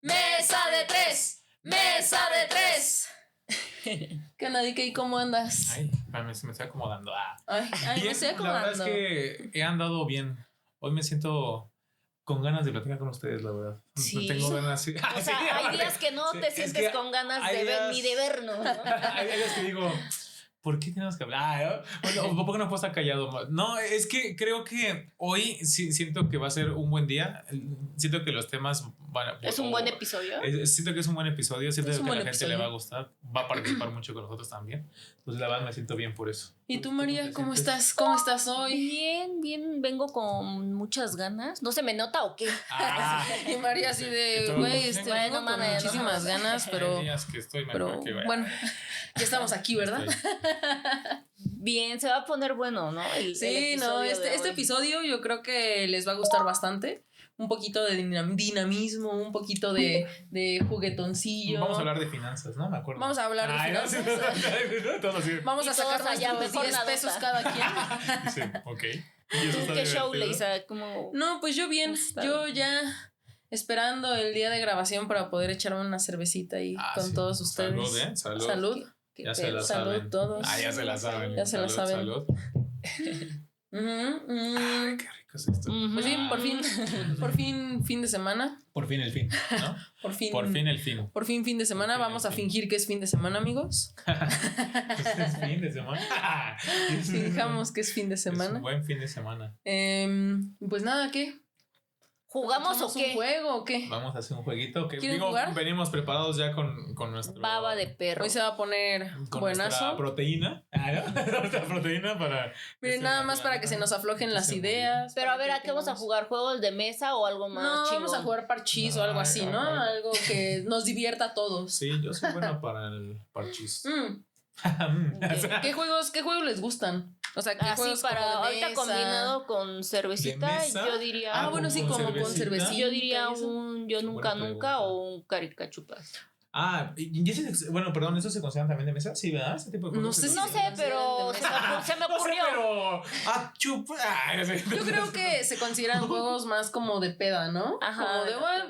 Mesa de tres. Mesa de tres. ¿Qué onda, DK? ¿Cómo andas? Ay, me estoy acomodando. Ay, Bien, me estoy acomodando. La verdad es que he andado bien. Hoy me siento con ganas de platicar con ustedes, la verdad. Sí. Tengo ganas. Sí. O sea, hay días que no te sientes con ganas de ver ni de vernos, ¿no? Hay días que digo, ¿por qué tenemos que hablar? Bueno, ¿por qué no puedo estar callado? No, es que creo que hoy sí, siento que va a ser un buen día. Siento que los temas van a... Es un buen episodio. Siento que es un buen episodio. Siento que a la gente episodio. le va a gustar. Va a participar mucho con nosotros también. Entonces, la verdad, me siento bien por eso. ¿Y tú, María, cómo estás? ¿Cómo estás hoy? Bien, bien, vengo con muchas ganas. ¿No se me nota o qué? Y María así de, güey, Bueno, con mames, muchísimas ganas, pero... Hay días que estoy mejor que... bueno, ya estamos aquí, ¿verdad? Bien, se va a poner bueno, ¿no? Sí, no, este episodio yo creo que les va a gustar bastante. Un poquito de dinamismo, un poquito de juguetoncillo. Vamos a hablar de finanzas, ¿no? Me acuerdo. Vamos a hablar de finanzas. Vamos a sacar allá nuestros 10 pesos cada quien. Sí, ok. ¿Tú qué show, Leisa? Como... No, pues yo bien. Yo ya esperando el día de grabación para poder echarme una cervecita ahí con todos ustedes. Salud, ¿eh? Salud. Salud. Ya se la saben. Salud todos. Ya se la saben. Ya se la saben. Salud. Ay, qué rico es esto. Pues sí, por fin, fin de semana. Por fin el fin, ¿no? Por fin el fin. Por fin de semana. Vamos a fingir que es fin de semana, amigos. Es fin de semana. Fijamos que es fin de semana. Es un buen fin de semana. Pues nada, ¿qué? ¿Jugamos o qué? ¿Un juego o qué? Vamos a hacer un jueguito que ¿Quieren jugar? Venimos preparados ya con nuestro baba de perro. Hoy se va a poner con buenazo. Nuestra proteína. Nuestra proteína para. Miren, nada más para que se nos aflojen las ideas. Pero a ver, ¿a qué vamos a jugar? ¿Juegos de mesa o algo más No, chingón? vamos a jugar parchís o algo así, ¿no? Algo que nos divierta a todos. Sí, yo soy buena para el parchís. ¿Qué juegos les gustan? O sea, ¿qué juegos para como de ahorita mesa? Combinado con cervecita, yo diría... bueno, sí, como con cervecita. Yo diría un Yo Nunca Nunca o un Caricachupas. Bueno, perdón, ¿eso se consideran también de mesa? Sí, ¿verdad? Ese tipo de no sé, pero se me ocurrió. Yo creo que se consideran juegos más como de peda, ¿no? Ajá. Como de, bueno,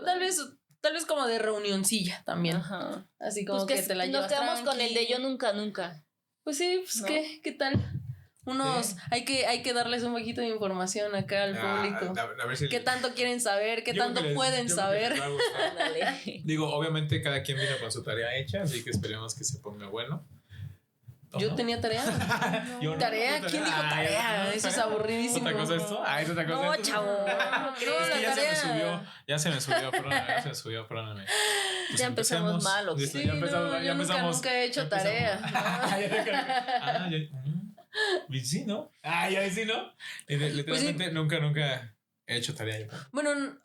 tal vez como de reunioncilla también. Ajá. Así como pues que te la llevas nos quedamos tranqui. con el de Yo Nunca Nunca. Pues sí, pues ¿no? ¿qué tal? Hay que darles un poquito de información acá al público. A ver si ¿Qué tanto quieren saber? ¿Qué tanto pueden saber? Digo, obviamente cada quien vino con su tarea hecha, así que esperemos que se ponga bueno. Yo tenía tarea. ¿Tarea? ¿Quién dijo tarea? Eso es aburridísimo. ¿Otra cosa esto? Es otra cosa. No, chavo. Es que ya se me subió, perdóname. Pues ya empezamos mal, ¿o qué? Sí, yo nunca he hecho tarea. Sí, ¿no? Ya sí, ¿no? Literalmente nunca he hecho tarea. Bueno,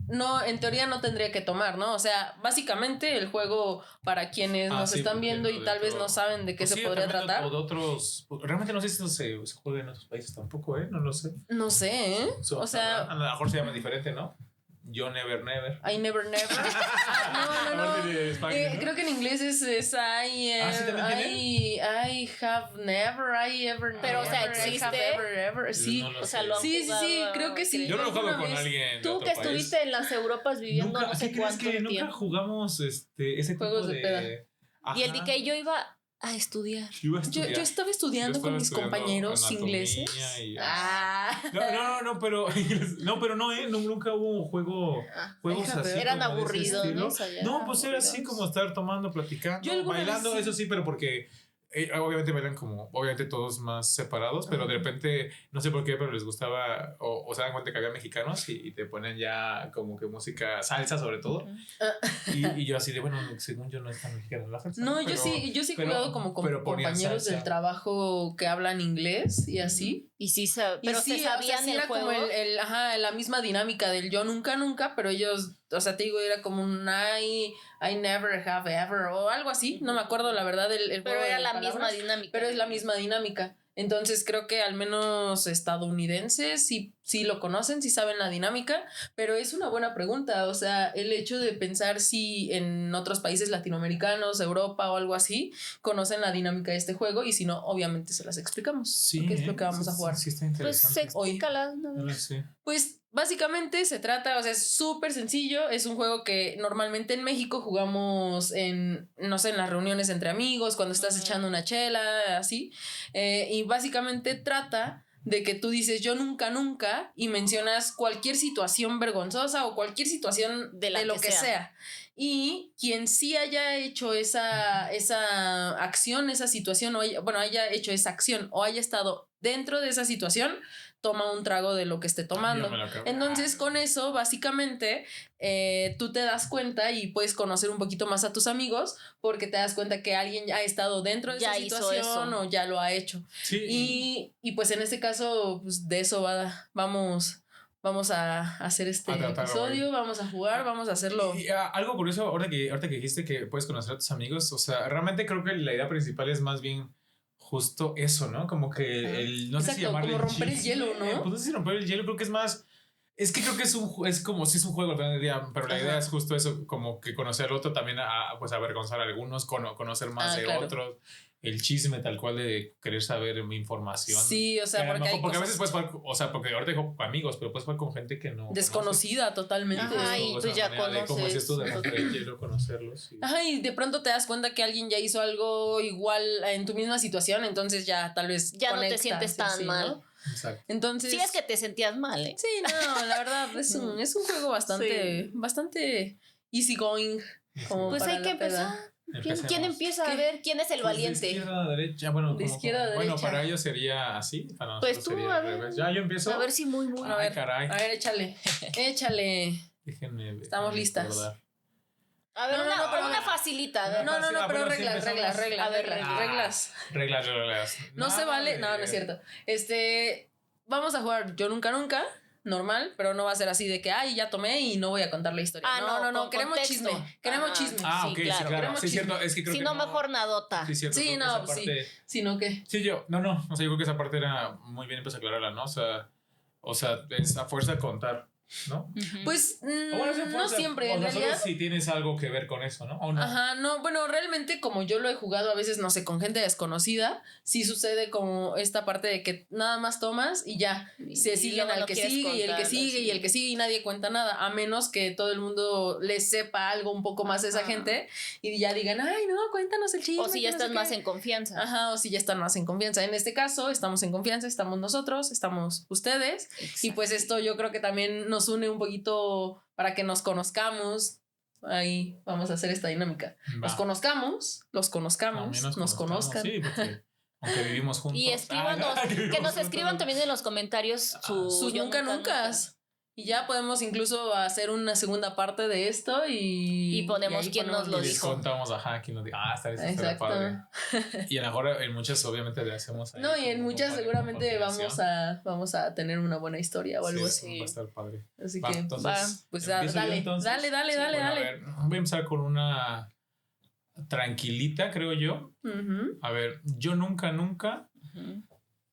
no, en teoría no tendría que tomar, ¿no? O sea, básicamente el juego para quienes nos están viendo y tal vez no saben de qué se podría tratar. O de otros, realmente no sé si esto se juega en otros países tampoco, ¿eh? No lo sé. No sé, ¿eh? O sea, a lo mejor se llama diferente, ¿no? Yo never. I never. No. Creo que en inglés es I have never, I ever. Pero, never, o sea, ¿existe? Ever. Sí. No o sea, lo han sí, jugado, creo que sí. Yo no lo juego con alguien. Tú que estuviste en las Europas viviendo no sé cuánto tiempo. Nunca jugamos ese juegos tipo de peda. Y el de que yo iba a estudiar. Yo estaba estudiando con mis compañeros ingleses. No, pero nunca hubo un juegos así. Eran aburridos, ¿no? Pues era así como estar tomando, platicando, bailando, eso sí, pero porque obviamente bailan como, obviamente todos más separados, pero de repente, no sé por qué, pero les gustaba, o se dan cuenta que había mexicanos y te ponen ya como que música, salsa sobre todo. Y yo así de, bueno, según yo no es tan mexicana la salsa. No, yo sí he jugado como con compañeros del trabajo que hablan inglés y así. Y sí, pero se sabían sí, el era juego. como la misma dinámica del yo nunca, pero ellos, o sea, te digo, era como un I never have ever o algo así, no me acuerdo la verdad el pero juego era de la palabras, misma dinámica. Pero es la misma dinámica. Entonces creo que al menos estadounidenses sí sí lo conocen, sí saben la dinámica, pero es una buena pregunta, o sea, el hecho de pensar si en otros países latinoamericanos, Europa o algo así, conocen la dinámica de este juego y si no, obviamente se las explicamos. Sí, ¿Qué es lo que vamos a jugar? Sí, está interesante. Pues explícala. Sí. Pues básicamente se trata, o sea, es súper sencillo, es un juego que normalmente en México jugamos en, no sé, en las reuniones entre amigos, cuando estás echando una chela, así, y básicamente trata de que tú dices yo nunca, nunca y mencionas cualquier situación vergonzosa o cualquier situación de lo que sea. Y quien sí haya hecho esa acción, esa situación, o haya hecho esa acción o haya estado dentro de esa situación, toma un trago de lo que esté tomando. Entonces, con eso, básicamente, tú te das cuenta y puedes conocer un poquito más a tus amigos porque te das cuenta que alguien ha estado dentro de esa situación o ya lo ha hecho. Sí. Y pues en este caso, pues de eso vamos a hacer este episodio, vamos a jugar, vamos a hacerlo. Y algo curioso, ahorita que dijiste que puedes conocer a tus amigos, o sea, realmente creo que la idea principal es más bien justo eso, ¿no? Como que el, no sé si llamarle como romper el hielo, ¿no? Pues no sé si romper el hielo, creo que es más, es que creo que es como si es un juego al final del día, pero la idea es justo eso, como que conocer al otro también, pues avergonzar a algunos, conocer más de otros. El chisme tal cual de querer saber información. Sí, o sea, porque a veces puedes jugar, o sea, porque ahorita digo amigos, pero puedes jugar con gente que no desconocida conoces. Totalmente. Ay, tú ya conoces. Como es esto de romper el hielo, conocerlos. Ajá, y de pronto te das cuenta que alguien ya hizo algo igual en tu misma situación, entonces ya tal vez ya no te sientes tan mal, ¿no? Exacto. Entonces, sí, es que te sentías mal, ¿eh? Sí, no, la verdad es un juego bastante easy going. Como pues hay que empezar. ¿Quién empieza? A ver, ¿quién es el valiente? De izquierda a derecha. Bueno, de izquierda a derecha. Bueno, para ellos sería así. Para pues tú, sería a ver. revés. Ya, yo empiezo. A ver si muy. A ver, caray. A ver, échale. Déjenme. Estamos listas. A ver, pero una facilita. A ver. No, pero reglas. A ver, reglas. No se vale. No es cierto. Vamos a jugar Yo Nunca Nunca. Normal, pero no va a ser así de que ya tomé y no voy a contar la historia. No, queremos chisme. Queremos chisme. Sí, claro. Sí, cierto, es que creo si no, mejor nadota. Sí, cierto. Sí, no, pues sí. Si no, ¿qué? Sí, yo, no, o sea, yo creo que esa parte era muy bien, pues aclararla, ¿no? O sea, es a fuerza de contar, ¿no? Pues no siempre, en realidad. Solo si tienes algo que ver con eso, ¿no? ¿O no? Ajá, no, bueno, realmente como yo lo he jugado a veces, no sé, con gente desconocida, sí sucede como esta parte de que nada más tomas y ya, se siguen al que sigue y el que sigue y el que sigue y nadie cuenta nada, a menos que todo el mundo le sepa algo un poco más a esa gente y ya digan, ay, no, cuéntanos el chisme. O si ya están más en confianza. Ajá, o si ya están más en confianza. En este caso, estamos en confianza, estamos nosotros, estamos ustedes. Exacto. Y pues esto yo creo que también nos une un poquito para que nos conozcamos. Ahí vamos a hacer esta dinámica. Nos conozcamos, nos conozcan. Sí, porque aunque vivimos juntos. Y escríbanos, que nos escriban también en los comentarios sus nunca. Y ya podemos incluso hacer una segunda parte de esto y ponemos quién nos lo dijo. Y contamos, quién nos dijo. Está padre. Y a lo mejor en muchas obviamente le hacemos ahí. No, y en muchas seguramente vamos a tener una buena historia o algo así. Va a estar padre. Así que entonces, pues dale. Bueno, a ver, voy a empezar con una tranquilita, creo yo. A ver, yo nunca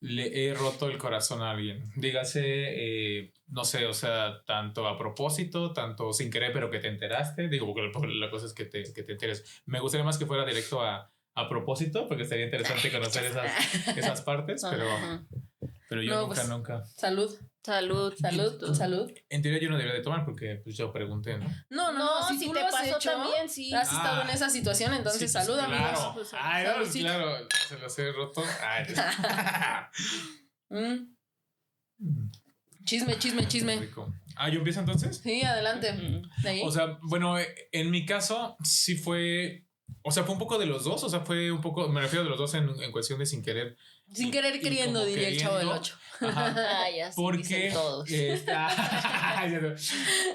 le he roto el corazón a alguien. Dígase, no sé, o sea, tanto a propósito, tanto sin querer, pero que te enteraste. Digo, porque la cosa es que te enteres. Me gustaría más que fuera directo a propósito, porque sería interesante conocer esas partes, pero yo nunca. Salud. En teoría yo no debería de tomar porque pues yo pregunté, ¿no? No, si tú te lo has pasó hecho, también, sí. Has estado en esa situación, entonces sí, salud, amigos. Claro. Claro, se los he roto. Chisme. Rico. ¿Yo empiezo entonces? Sí, adelante. O sea, bueno, en mi caso sí fue, o sea, fue un poco de los dos, o sea, fue un poco, me refiero de los dos en cuestión de sin querer. Sin querer queriendo, diría el Chavo del 8. Ya porque todos.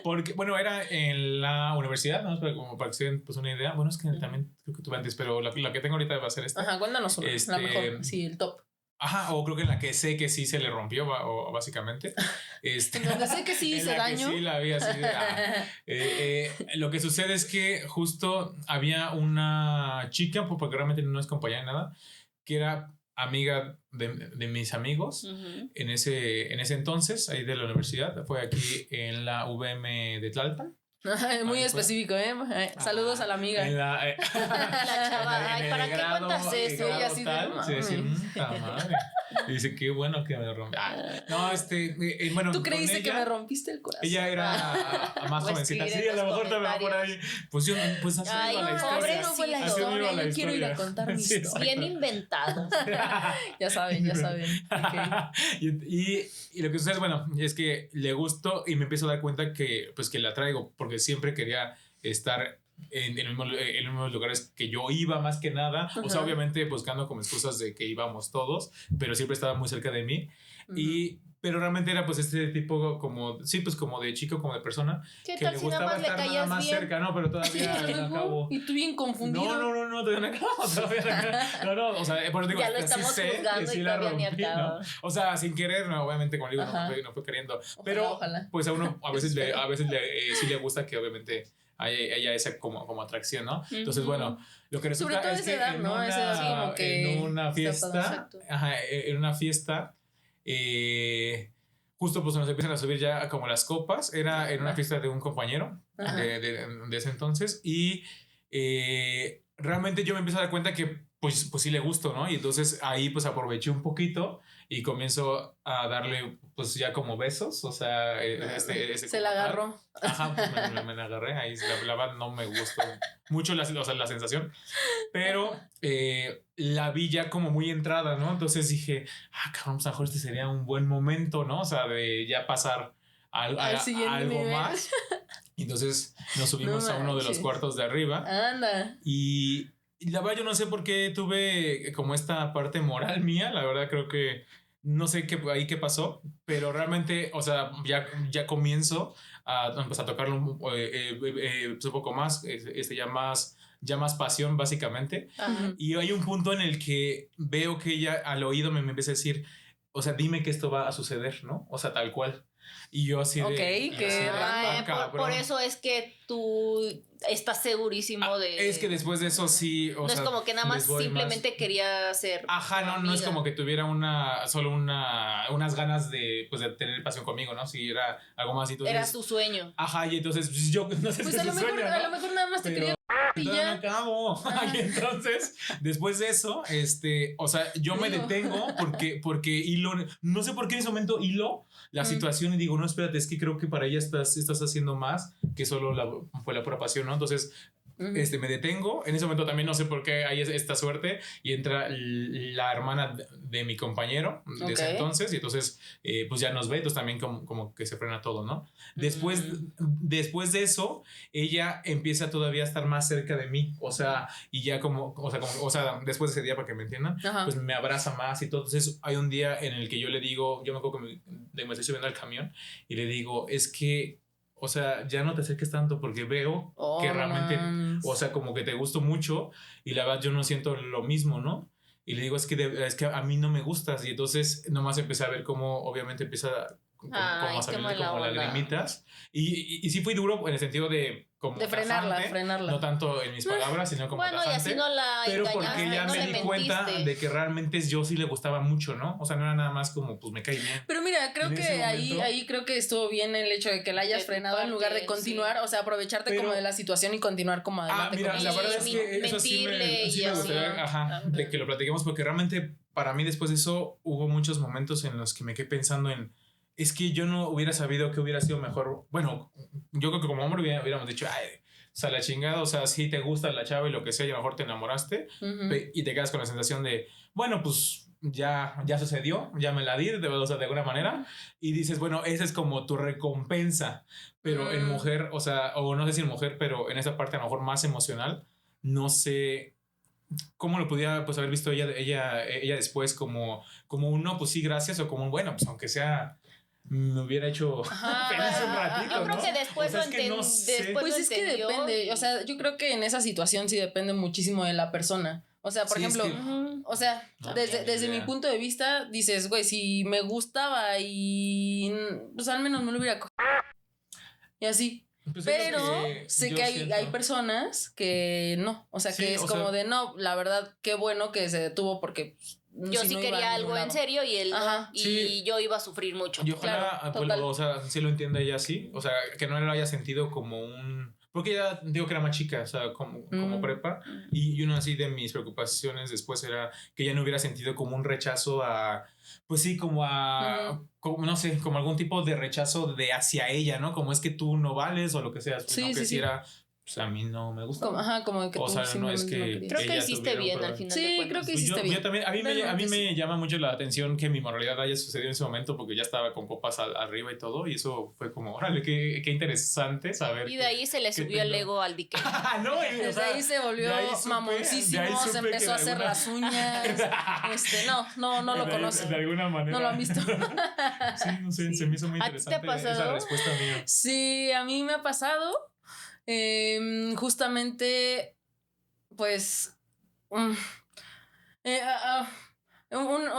Porque, bueno, era en la universidad, ¿no? Como para que se den pues una idea. Bueno, es que también creo que tuve antes, pero la que tengo ahorita va a ser esta. Ajá, cuéntanos una, la mejor, sí, el top. O creo que en la que sé que sí se le rompió, básicamente. Donde sé que sí hice daño. Que sí la había así. Lo que sucede es que justo había una chica, porque realmente no es compañera de nada, que era amiga de mis amigos en ese entonces, ahí de la universidad. Fue aquí en la VM de Tlalpan. Muy específico, ¿eh? Saludos a la amiga. La chava, ay, ¿para qué cuentas eso? Ella así madre. Y dice, qué bueno que me rompí. No, bueno. ¿Tú creíste que me rompiste el corazón? Ella era más jovencita. Sí, a lo mejor también por ahí. Pues así iba la historia. Pobre, no fue la historia. Yo quiero ir a contar mi historia. Bien inventado. Ya saben. Okay. Y lo que sucede, bueno, es que le gustó y me empiezo a dar cuenta que, pues, que la traigo, porque siempre quería estar en los mismos lugares que yo iba más que nada. O sea, obviamente buscando como excusas de que íbamos todos, pero siempre estaba muy cerca de mí. Pero realmente era pues este tipo como, sí, pues como de chico, como de persona que le gustaba estar nada más cerca, no, pero todavía no acabo. Y tú bien confundido. No, todavía no acabo. No, o sea, por eso digo, ya lo estamos juzgando y todavía ni acabo. ¿no? O sea, sin querer, no, obviamente como digo, no fue queriendo. Pero pues a uno a veces sí le gusta que obviamente haya esa como atracción, ¿no? Entonces, bueno, lo que resulta es que en una fiesta, justo pues nos empiezan a subir ya como las copas. Era en una fiesta de un compañero de ese entonces, y realmente yo me empiezo a dar cuenta que pues sí le gusto, ¿no? Y entonces ahí pues aproveché un poquito y comienzo a darle pues ya como besos, o sea, se la agarró. Ajá, pues me la agarré, ahí la verdad no me gustó mucho la sensación, pero la vi ya como muy entrada, ¿no? Entonces dije, cabrón, pues a lo mejor este sería un buen momento, ¿no? O sea, de ya pasar algo más. Y entonces nos subimos a uno de los cuartos de arriba. Anda. Y la verdad yo no sé por qué tuve como esta parte moral mía, la verdad creo que no sé qué pasó, pero realmente, o sea, ya comienzo a tocarlo un poco más, ya más pasión básicamente. Y hay un punto en el que veo que ella al oído me empieza a decir, o sea, dime que esto va a suceder, ¿no? O sea, tal cual. Y yo así por eso es que tú estás segurísimo de... Es que después de eso sí... no es como que nada más simplemente quería ser... no es como que tuviera solo unas ganas de tener pasión conmigo, ¿no? Si era algo más. Entonces, era su sueño. Y entonces yo no sé pues si a lo mejor nada más te quería... Y ya no acabo. Y entonces, después de eso, o sea, yo me detengo porque hilo, no sé por qué en ese momento hilo la situación y digo, no, espérate, es que creo que para ella estás haciendo más que solo fue la pura pasión, ¿no? Entonces, me detengo. En ese momento también no sé por qué hay esta suerte y entra la hermana de mi compañero de ese entonces, y entonces pues ya nos ve, entonces también como que se frena todo, ¿no? Después de eso, ella empieza todavía a estar más cerca de mí, o sea, y ya o sea, después de ese día, para que me entiendan, pues me abraza más y todo. Entonces hay un día en el que yo le digo, yo me acuerdo que me estoy subiendo al camión y le digo, es que, o sea, ya no te acerques tanto porque veo que realmente, o sea, como que te gusto mucho y la verdad yo no siento lo mismo, ¿no? Y le digo, es que a mí no me gustas. Y entonces nomás empecé a ver cómo obviamente empieza a salirle como lagrimitas. Y sí fui duro en el sentido de como de frenarla. No tanto en mis palabras, sino como tajante, y así no la pero porque ya me di cuenta de que realmente yo sí le gustaba mucho, ¿no? O sea, no era nada más como, pues me cae bien. Pero mira, creo que ahí creo que estuvo bien el hecho de que la hayas frenado en lugar de continuar, o sea, aprovecharte como de la situación y continuar como adelante. Mira, la verdad es que eso sí me gustaría, de que lo platiquemos, porque realmente para mí después de eso hubo muchos momentos en los que me quedé pensando en, es que yo no hubiera sabido que hubiera sido mejor. Bueno, yo creo que como hombre hubiéramos dicho, o sea, la chingada, o sea, sí te gusta la chava y lo que sea, y a lo mejor te enamoraste y te quedas con la sensación de, bueno, pues ya sucedió, ya me la di, o sea, de alguna manera, y dices, bueno, esa es como tu recompensa, pero en mujer, o sea, o no sé si en mujer, pero en esa parte a lo mejor más emocional, no sé cómo lo podía pues haber visto ella después, como un no, pues sí, gracias, o como un bueno, pues aunque sea me hubiera hecho feliz un ratito. Yo creo que después lo entendió. Pues es que depende, o sea, yo creo que en esa situación sí depende muchísimo de la persona. O sea, por ejemplo, o sea, desde mi punto de vista, dices, güey, si me gustaba y pues al menos me lo hubiera cogido. Y así. Pues pero sé que hay personas que no, o sea, que es como de no, la verdad, qué bueno que se detuvo porque Yo sí quería algo en serio y él no, y yo iba a sufrir mucho. Y ojalá, claro, o sea, sí lo entienda ella así, o sea, que no lo haya sentido como un... Porque ella, digo que era más chica, o sea, como prepa, y una así de mis preocupaciones después era que ella no hubiera sentido como un rechazo a, pues sí, como a, como, no sé, como algún tipo de rechazo de hacia ella, ¿no? Como es que tú no vales o lo que sea, sino que si era... Pues a mí no me gusta. Como que o tú sea, no es que... Creo que hiciste bien al final de cuentas. Creo que hiciste bien. Yo también, a mí me llama mucho la atención que mi moralidad haya sucedido en ese momento porque ya estaba con copas arriba y todo y eso fue como, órale, qué interesante saber. Y de ahí se le subió el ego al dique. No, desde ahí se volvió mamoncísimo, se empezó a hacer las uñas. No lo conocen. De alguna manera. No lo han visto. Sí, no sé, se me hizo muy interesante. ¿A ti te ha pasado? Esa respuesta mía. Sí, a mí me ha pasado. Justamente, pues, o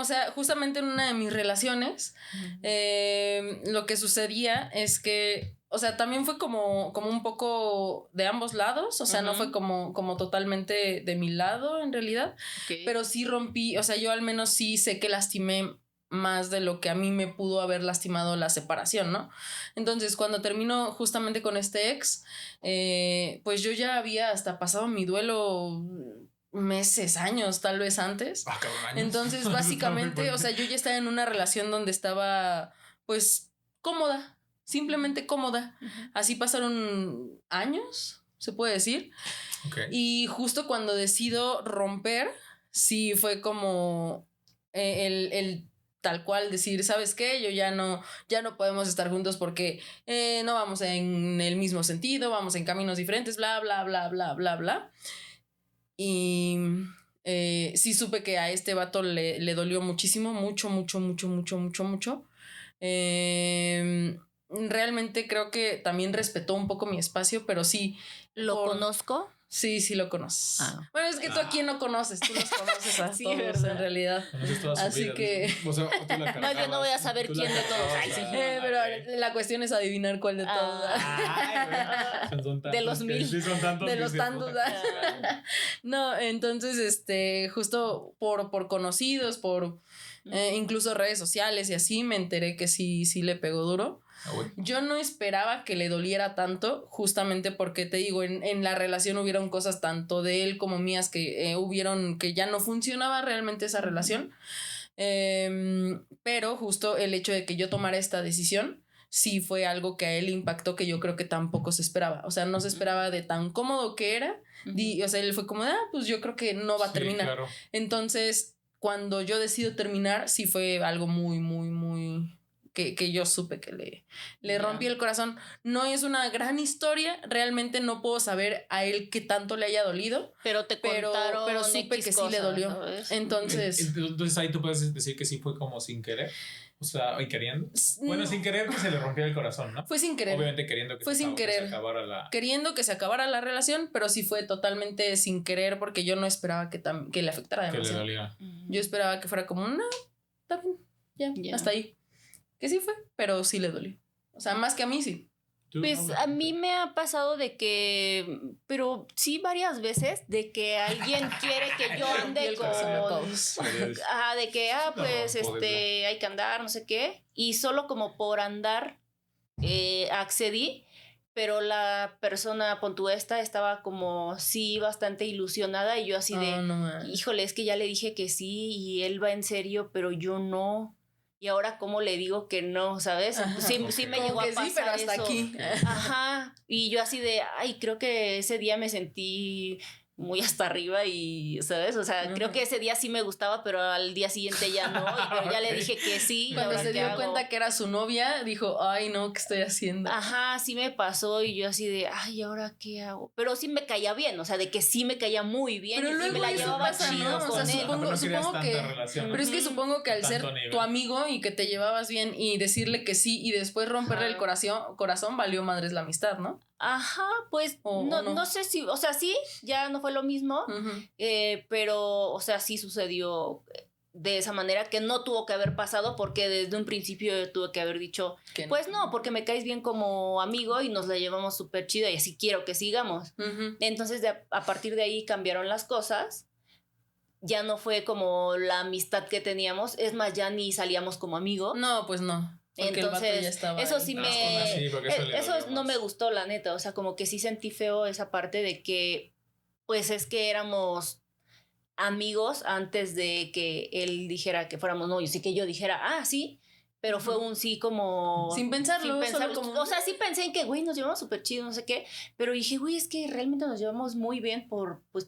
sea, justamente en una de mis relaciones, lo que sucedía es que, o sea, también fue como un poco de ambos lados, o sea, no fue como totalmente de mi lado en realidad, pero sí rompí, o sea, yo al menos sí sé que lastimé más de lo que a mí me pudo haber lastimado la separación, ¿no? Entonces, cuando termino justamente con este ex, pues yo ya había hasta pasado mi duelo meses, años, tal vez antes. Cabrón, años. Entonces, básicamente, o sea, yo ya estaba en una relación donde estaba, pues, cómoda, simplemente cómoda. Así pasaron años, se puede decir. Y justo cuando decido romper, sí fue como el tal cual decir, ¿sabes qué? Yo ya no podemos estar juntos porque no vamos en el mismo sentido, vamos en caminos diferentes, bla, bla, bla, bla, bla, bla. Y sí supe que a este vato le dolió muchísimo, mucho. Realmente creo que también respetó un poco mi espacio, pero sí. ¿Lo conozco? Sí, lo conoces. Bueno, es que tú aquí no conoces, tú los conoces a todos, ¿verdad? En realidad. Así vida, que... O sea, no, yo no voy a saber quién de todos. Pero la cuestión es adivinar cuál de todos. De los 1000. Sí, son tantos. De los tantos. No, entonces, justo por conocidos, por incluso redes sociales y así, me enteré que sí le pegó duro. Yo no esperaba que le doliera tanto, justamente porque te digo, en la relación hubieron cosas tanto de él como mías que hubieron que ya no funcionaba realmente esa relación. Pero justo el hecho de que yo tomara esta decisión sí fue algo que a él impactó, que yo creo que tampoco se esperaba. O sea, no se esperaba de tan cómodo que era. O sea, él fue como, pues yo creo que no va a terminar. Claro. Entonces, cuando yo decido terminar, sí fue algo muy, muy, muy... Que yo supe que le rompí el corazón. No es una gran historia, realmente no puedo saber a él qué tanto le haya dolido, pero supe que sí le dolió, ¿sabes? Entonces ahí tú puedes decir que sí fue como sin querer, o sea, y queriendo. Bueno, sin querer que se le rompió el corazón, ¿no? Fue sin querer. Obviamente queriendo que se acabara la... Queriendo que se acabara la relación, pero sí fue totalmente sin querer porque yo no esperaba que le afectara demasiado. Que le doliera. Yo esperaba que fuera como, no, está bien, ya, hasta ahí. Que sí fue, pero sí le dolió. O sea, más que a mí, sí. Pues a mí me ha pasado de que, pero sí varias veces, de que alguien quiere que yo ande con... de que, pues, hay que andar, no sé qué. Y solo como por andar accedí, pero la persona puntuesta estaba como, sí, bastante ilusionada. Y yo así híjole, es que ya le dije que sí y él va en serio, pero yo no. Y ahora, ¿cómo le digo que no? ¿Sabes? Sí me llegó a pasar sí, pero hasta eso. Aquí. Ajá. Y yo así de, creo que ese día me sentí muy hasta arriba y, ¿sabes? O sea, creo que ese día sí me gustaba, pero al día siguiente ya no. Pero ya le dije que sí. Cuando se dio cuenta que era su novia, dijo, ay, no, ¿qué estoy haciendo? Ajá, sí me pasó y yo así de, ¿ahora qué hago? Pero sí me caía bien, o sea, de que sí me caía muy bien. Pero luego me la llevaba chido con él. Supongo que... Pero es que supongo que al ser tu amigo y que te llevabas bien y decirle que sí y después romperle el corazón, valió madres la amistad, ¿no? Ajá, pues no sé si, o sea, sí, ya no fue lo mismo, pero, o sea, sí sucedió de esa manera que no tuvo que haber pasado porque desde un principio tuve que haber dicho, pues no, porque me caes bien como amigo y nos la llevamos súper chida y así quiero que sigamos. Entonces, a partir de ahí cambiaron las cosas ya no fue como la amistad que teníamos. Es más, ya ni salíamos como amigos. No, pues no. Entonces, eso sí eso no me gustó, la neta. O sea, como que sí sentí feo esa parte de que, pues es que éramos amigos antes de que él dijera que fuéramos novios y que yo dijera, sí. Pero fue un sí como... Sin pensarlo. Solo como... O sea, sí pensé en que, güey, nos llevamos súper chido, no sé qué. Pero dije, güey, es que realmente nos llevamos muy bien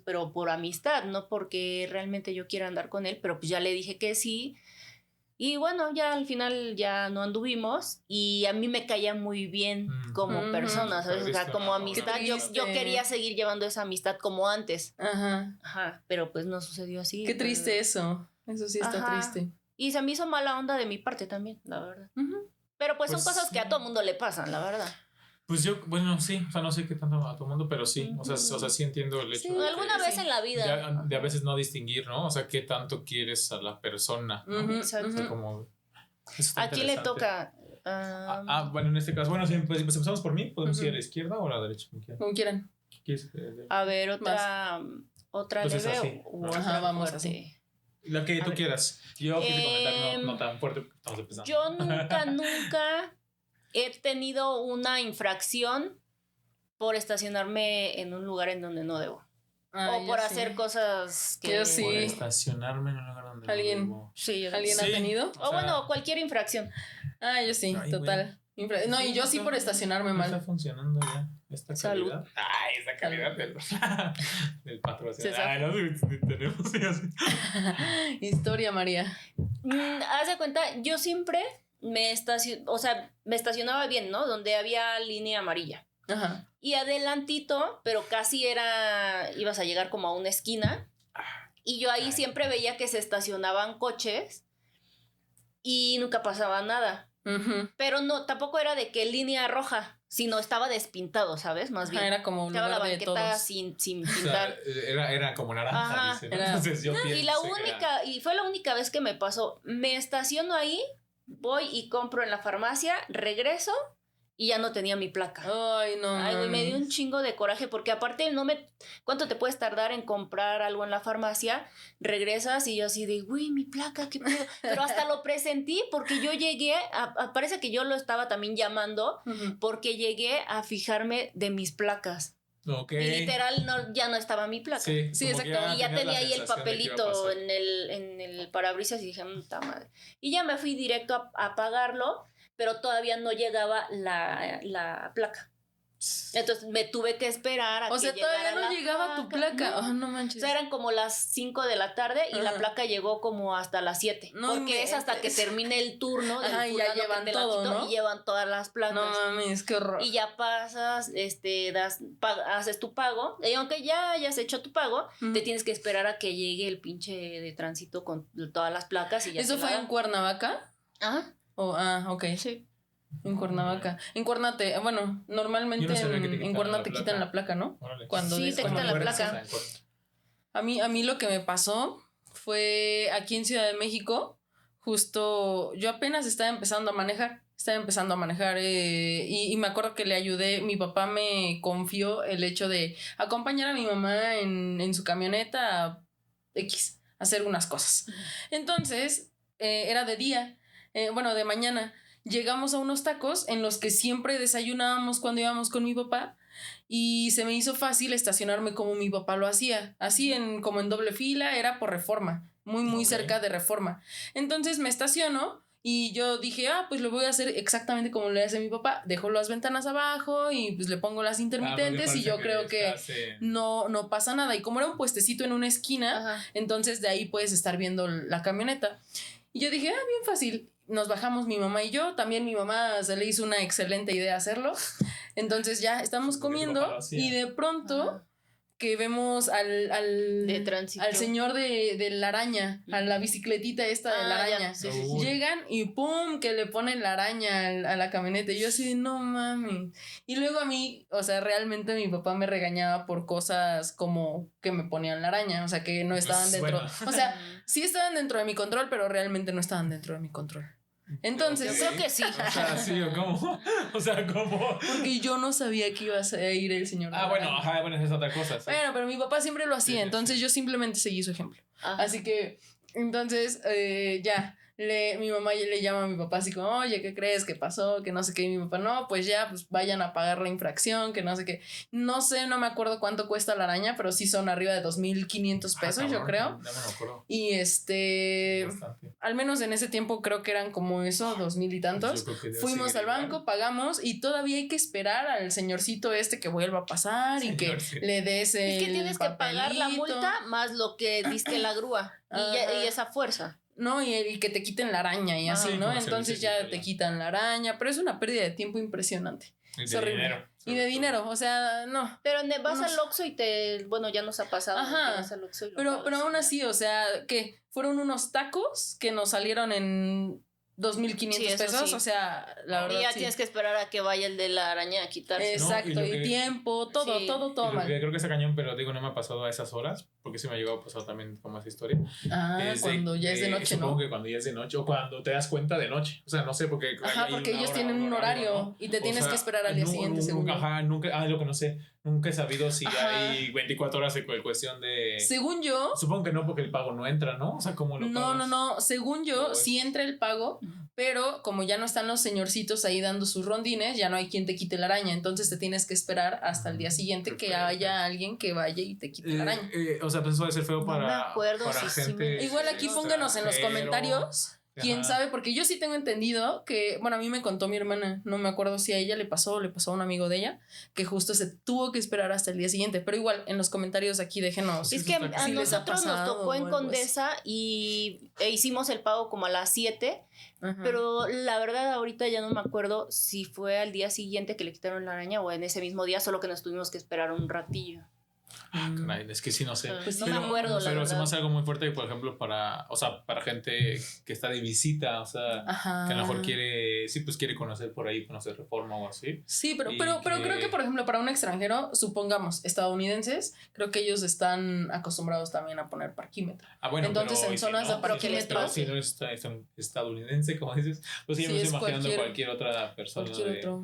pero por amistad, no porque realmente yo quiera andar con él. Pero pues ya le dije que sí. Y bueno, ya al final ya no anduvimos. Y a mí me caía muy bien como persona, ¿sabes? O sea, como amistad. Yo quería seguir llevando esa amistad como antes. Ajá. Pero pues no sucedió así. Qué triste eso. Eso sí está triste. Y se me hizo mala onda de mi parte también, la verdad. Pero pues son cosas que a todo mundo le pasan, la verdad. Pues yo, bueno, sí, o sea, no sé qué tanto a todo mundo, pero sí, o sea, sí entiendo el hecho de alguna vez en la vida. De a veces no distinguir, ¿no? O sea, qué tanto quieres a la persona, ¿no? Exacto. O sea, como, ¿A quién le toca? Bueno, en este caso, bueno, si empezamos por mí, ¿podemos ir a la izquierda o a la derecha? Como quieran. A ver, otra leve o otra vamos fuerte. Así. La que tú quieras. Yo quise comentar no tan fuerte porque estamos empezando. Yo nunca he tenido una infracción por estacionarme en un lugar en donde no debo. O por hacer cosas que... Yo sí. Por estacionarme en un lugar donde no debo. Sí, ¿Alguien ha tenido? O bueno, cualquier infracción. Yo sí, total. No, y yo sí por estacionarme mal. Está funcionando ya esta Salud. calidad. Esta calidad del patrocinador. No tenemos así. Historia, María. Haz de cuenta, yo siempre me estacionaba bien, ¿no? Donde había línea amarilla. Ajá. Y adelantito, pero casi ibas a llegar como a una esquina. Y yo ahí siempre veía que se estacionaban coches y nunca pasaba nada. Pero no, tampoco era de que línea roja, sino estaba despintado, ¿sabes? Más bien. Era como un lugar la banqueta de todos. sin pintar. O sea, era como naranja, dice, ¿no? Entonces yo y fue la única vez que me pasó. Me estaciono ahí, voy y compro en la farmacia, regreso y ya no tenía mi placa. Ay, no. Ay, güey, me dio un chingo de coraje porque aparte ¿cuánto te puedes tardar en comprar algo en la farmacia? Regresas y yo así de, güey, mi placa, ¿qué pedo? Pero hasta lo presentí porque yo llegué, parece que yo lo estaba también llamando porque llegué a fijarme de mis placas. Okay. Y literal ya no estaba mi placa. Sí, exacto. Y ya tenía ahí el papelito en el parabrisas y dije, puta madre. Y ya me fui directo a pagarlo, pero todavía no llegaba la placa. Entonces me tuve que esperar a que llegara. O sea, todavía no llegaba tu placa. No. No manches. O sea, eran como las 5 de la tarde y la placa llegó como hasta las 7. No, porque es hasta que termine el turno del fulano, ya llevan todo, ¿no? Y llevan todas las placas. No mames, qué horror. Y ya pasas, haces tu pago. Y aunque ya hayas hecho tu pago, te tienes que esperar a que llegue el pinche de tránsito con todas las placas y ya. ¿Eso fue en Cuernavaca? Ajá. Ok. Sí. En Cuernavaca. En Cuernate, bueno, normalmente en Cuernate te quitan la placa, ¿no? Cuando sí, te quitan la placa. A mí lo que me pasó fue aquí en Ciudad de México, justo yo apenas estaba empezando a manejar y me acuerdo que le ayudé, mi papá me confió el hecho de acompañar a mi mamá en su camioneta a hacer unas cosas. Entonces, era de día, de mañana. Llegamos a unos tacos en los que siempre desayunábamos cuando íbamos con mi papá y se me hizo fácil estacionarme como mi papá lo hacía, así como en doble fila, era por Reforma, muy cerca de Reforma. Entonces me estaciono y yo dije, pues lo voy a hacer exactamente como le hace mi papá, dejo las ventanas abajo y pues le pongo las intermitentes y yo creo que no pasa nada. Y como era un puestecito en una esquina, entonces de ahí puedes estar viendo la camioneta. Y yo dije, bien fácil. Nos bajamos mi mamá y yo. También mi mamá se le hizo una excelente idea hacerlo. Entonces ya estamos comiendo y de pronto que vemos al señor de la araña, a la bicicletita esta de la araña. Sí. Llegan y ¡pum! Que le ponen la araña a la camioneta. Y yo así de no mami. Y luego a mí, o sea, realmente mi papá me regañaba por cosas como que me ponían la araña. O sea, que no estaban dentro. Bueno. O sea, sí estaban dentro de mi control, pero realmente no estaban dentro de mi control. Entonces, yo creo que sí. O sea, sí, o cómo. O sea, ¿cómo? Porque yo no sabía que iba a ir el señor. Bueno, bueno, esa es otra cosa. Sí. Bueno, pero mi papá siempre lo hacía, entonces yo simplemente seguí su ejemplo. Así que, entonces, ya. Mi mamá le llama a mi papá así como, oye, ¿qué crees? ¿Qué pasó? Que no sé qué. Y mi papá, no, pues ya, pues vayan a pagar la infracción, que no sé qué. No sé, no me acuerdo cuánto cuesta la araña, pero sí son arriba de 2,500 pesos, yo creo. No me acuerdo. Y Bastante. al menos en ese tiempo creo que eran como eso, 2,000 y tantos. Fuimos al banco, pagamos y todavía hay que esperar al señorcito que vuelva a pasar y que le des el Es que tienes que pagar la multa más lo que diste la grúa y esa fuerza. No, y que te quiten la araña y así, ¿no? Entonces ya te quitan la araña, pero es una pérdida de tiempo impresionante. Y es horrible. Dinero. Y de dinero, o sea, no. Pero vas al Oxxo y bueno, ya nos ha pasado. Ajá. Vas al Oxxo y pero aún así, o sea, que fueron unos tacos que nos salieron en 2,500 pesos, sí. O sea, la verdad. Y ya tienes que esperar a que vaya el de la araña a quitarse. Exacto, ¿no? y tiempo, todo, sí. todo mal. Creo que está cañón, pero digo, no me ha pasado a esas horas, porque sí me ha llegado a pasar también como esa historia. Cuando ya es de noche, supongo que cuando ya es de noche, o cuando te das cuenta de noche. O sea, no sé, porque. Porque ellos tienen un horario, ¿no? Y te tienes que esperar al día siguiente, según yo. Nunca, lo que no sé. Nunca he sabido si hay 24 horas en cuestión de. Según yo. Supongo que no, porque el pago no entra, ¿no? O sea, ¿cómo lo pagas? No. Según yo, sí entra el pago, pero como ya no están los señorcitos ahí dando sus rondines, ya no hay quien te quite la araña. Entonces te tienes que esperar hasta el día siguiente que haya alguien que vaya y te quite la araña. O sea, pues eso debe ser feo para gente. Sí, igual aquí pónganos en los comentarios. ¿Quién sabe? Porque yo sí tengo entendido que, bueno, a mí me contó mi hermana, no me acuerdo si a ella le pasó o le pasó a un amigo de ella, que justo se tuvo que esperar hasta el día siguiente, pero igual en los comentarios aquí déjenos. Es que a nosotros nos tocó en Condesa e hicimos el pago como a las 7, pero la verdad ahorita ya no me acuerdo si fue al día siguiente que le quitaron la araña o en ese mismo día, solo que nos tuvimos que esperar un ratillo. Caray, es que sí, no sé. Pues no me acuerdo, la verdad. Pero se me hace algo muy fuerte, por ejemplo, para gente que está de visita, o sea, que a lo mejor quiere conocer por ahí, conocer Reforma o así. Sí, pero creo que, por ejemplo, para un extranjero, supongamos, estadounidenses, creo que ellos están acostumbrados también a poner parquímetro. Bueno, entonces pero en zonas de parquímetro. Si no es estadounidense, como dices, pues sí, me estoy imaginando cualquier otra persona.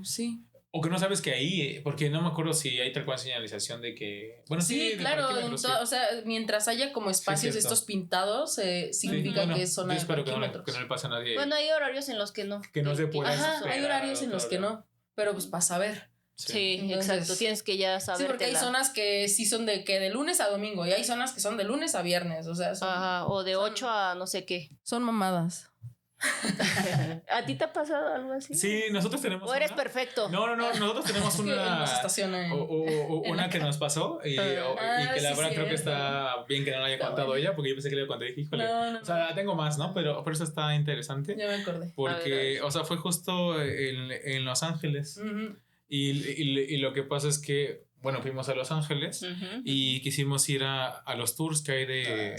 Sí. O que no sabes que ahí, porque no me acuerdo si hay tal cual señalización de que. Bueno, sí, claro, o sea, mientras haya como espacios estos pintados, significa que es zona de parquímetros. Que no le pase a nadie. Bueno, hay horarios en los que no. Que no se puede. Hay horarios en los que no, pero pues para saber. Sí, entonces, exacto, tienes que ya saber. Sí, porque hay zonas que sí son de lunes a domingo y hay zonas que son de lunes a viernes, o sea. O de 8 a no sé qué. Son mamadas. ¿A ti te ha pasado algo así? Sí, nosotros tenemos. ¿O eres perfecto? No, nosotros tenemos una. Una que nos pasó y que la verdad creo que está bien que no la haya contado ella, porque yo pensé que le conté y dije, híjole. O sea, la tengo más, ¿no? Pero por eso está interesante. Ya me acordé. Porque, o sea, fue justo en Los Ángeles. Y lo que pasa es que, bueno, fuimos a Los Ángeles y quisimos ir a los tours que hay de.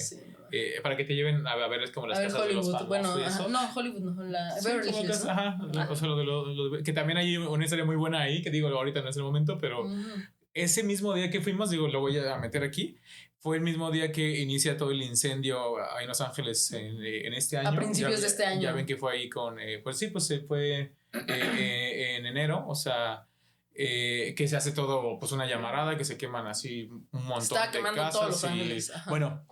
Para que te lleven a ver, es como las casas Hollywood, de los famosos. No, Hollywood no, la Beverly Hills. O sea, que también hay una historia muy buena ahí, que digo, ahorita no es el momento, pero ese mismo día que fuimos, digo, lo voy a meter aquí, fue el mismo día que inicia todo el incendio ahí en Los Ángeles en este año. A principios de este año. Ya ven que fue ahí con, pues se fue en enero, o sea. Que se hace todo, pues una llamarada, que se queman así un montón de casas. Todos Los Ángeles. Bueno,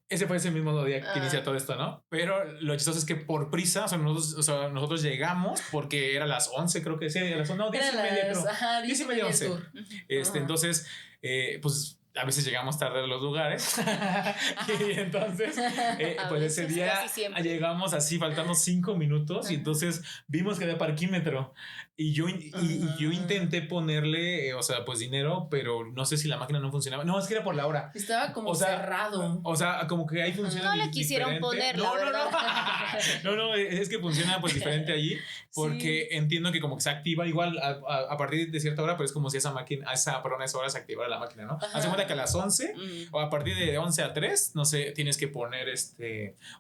ese fue ese mismo día que inicia todo esto, ¿no? Pero lo chistoso es que por prisa, nosotros llegamos porque era las 11, creo que sí, a las 10 y media, creo. 10 y media, 11. Entonces, pues a veces llegamos tarde a los lugares y entonces pues ese día llegamos así faltando 5 minutos y entonces vimos que había parquímetro y yo intenté ponerle o sea pues dinero, pero no sé si la máquina no funcionaba. No, es que era por la hora, estaba como cerrado, o sea como que ahí funciona. No le quisieron poner la verdad. No, es que funciona pues diferente allí porque entiendo que como que se activa igual a partir de cierta hora, pero es como si esa hora se activara la máquina, ¿no? Hace cuenta que a las 11 o a partir de 11 a 3, no sé, tienes que poner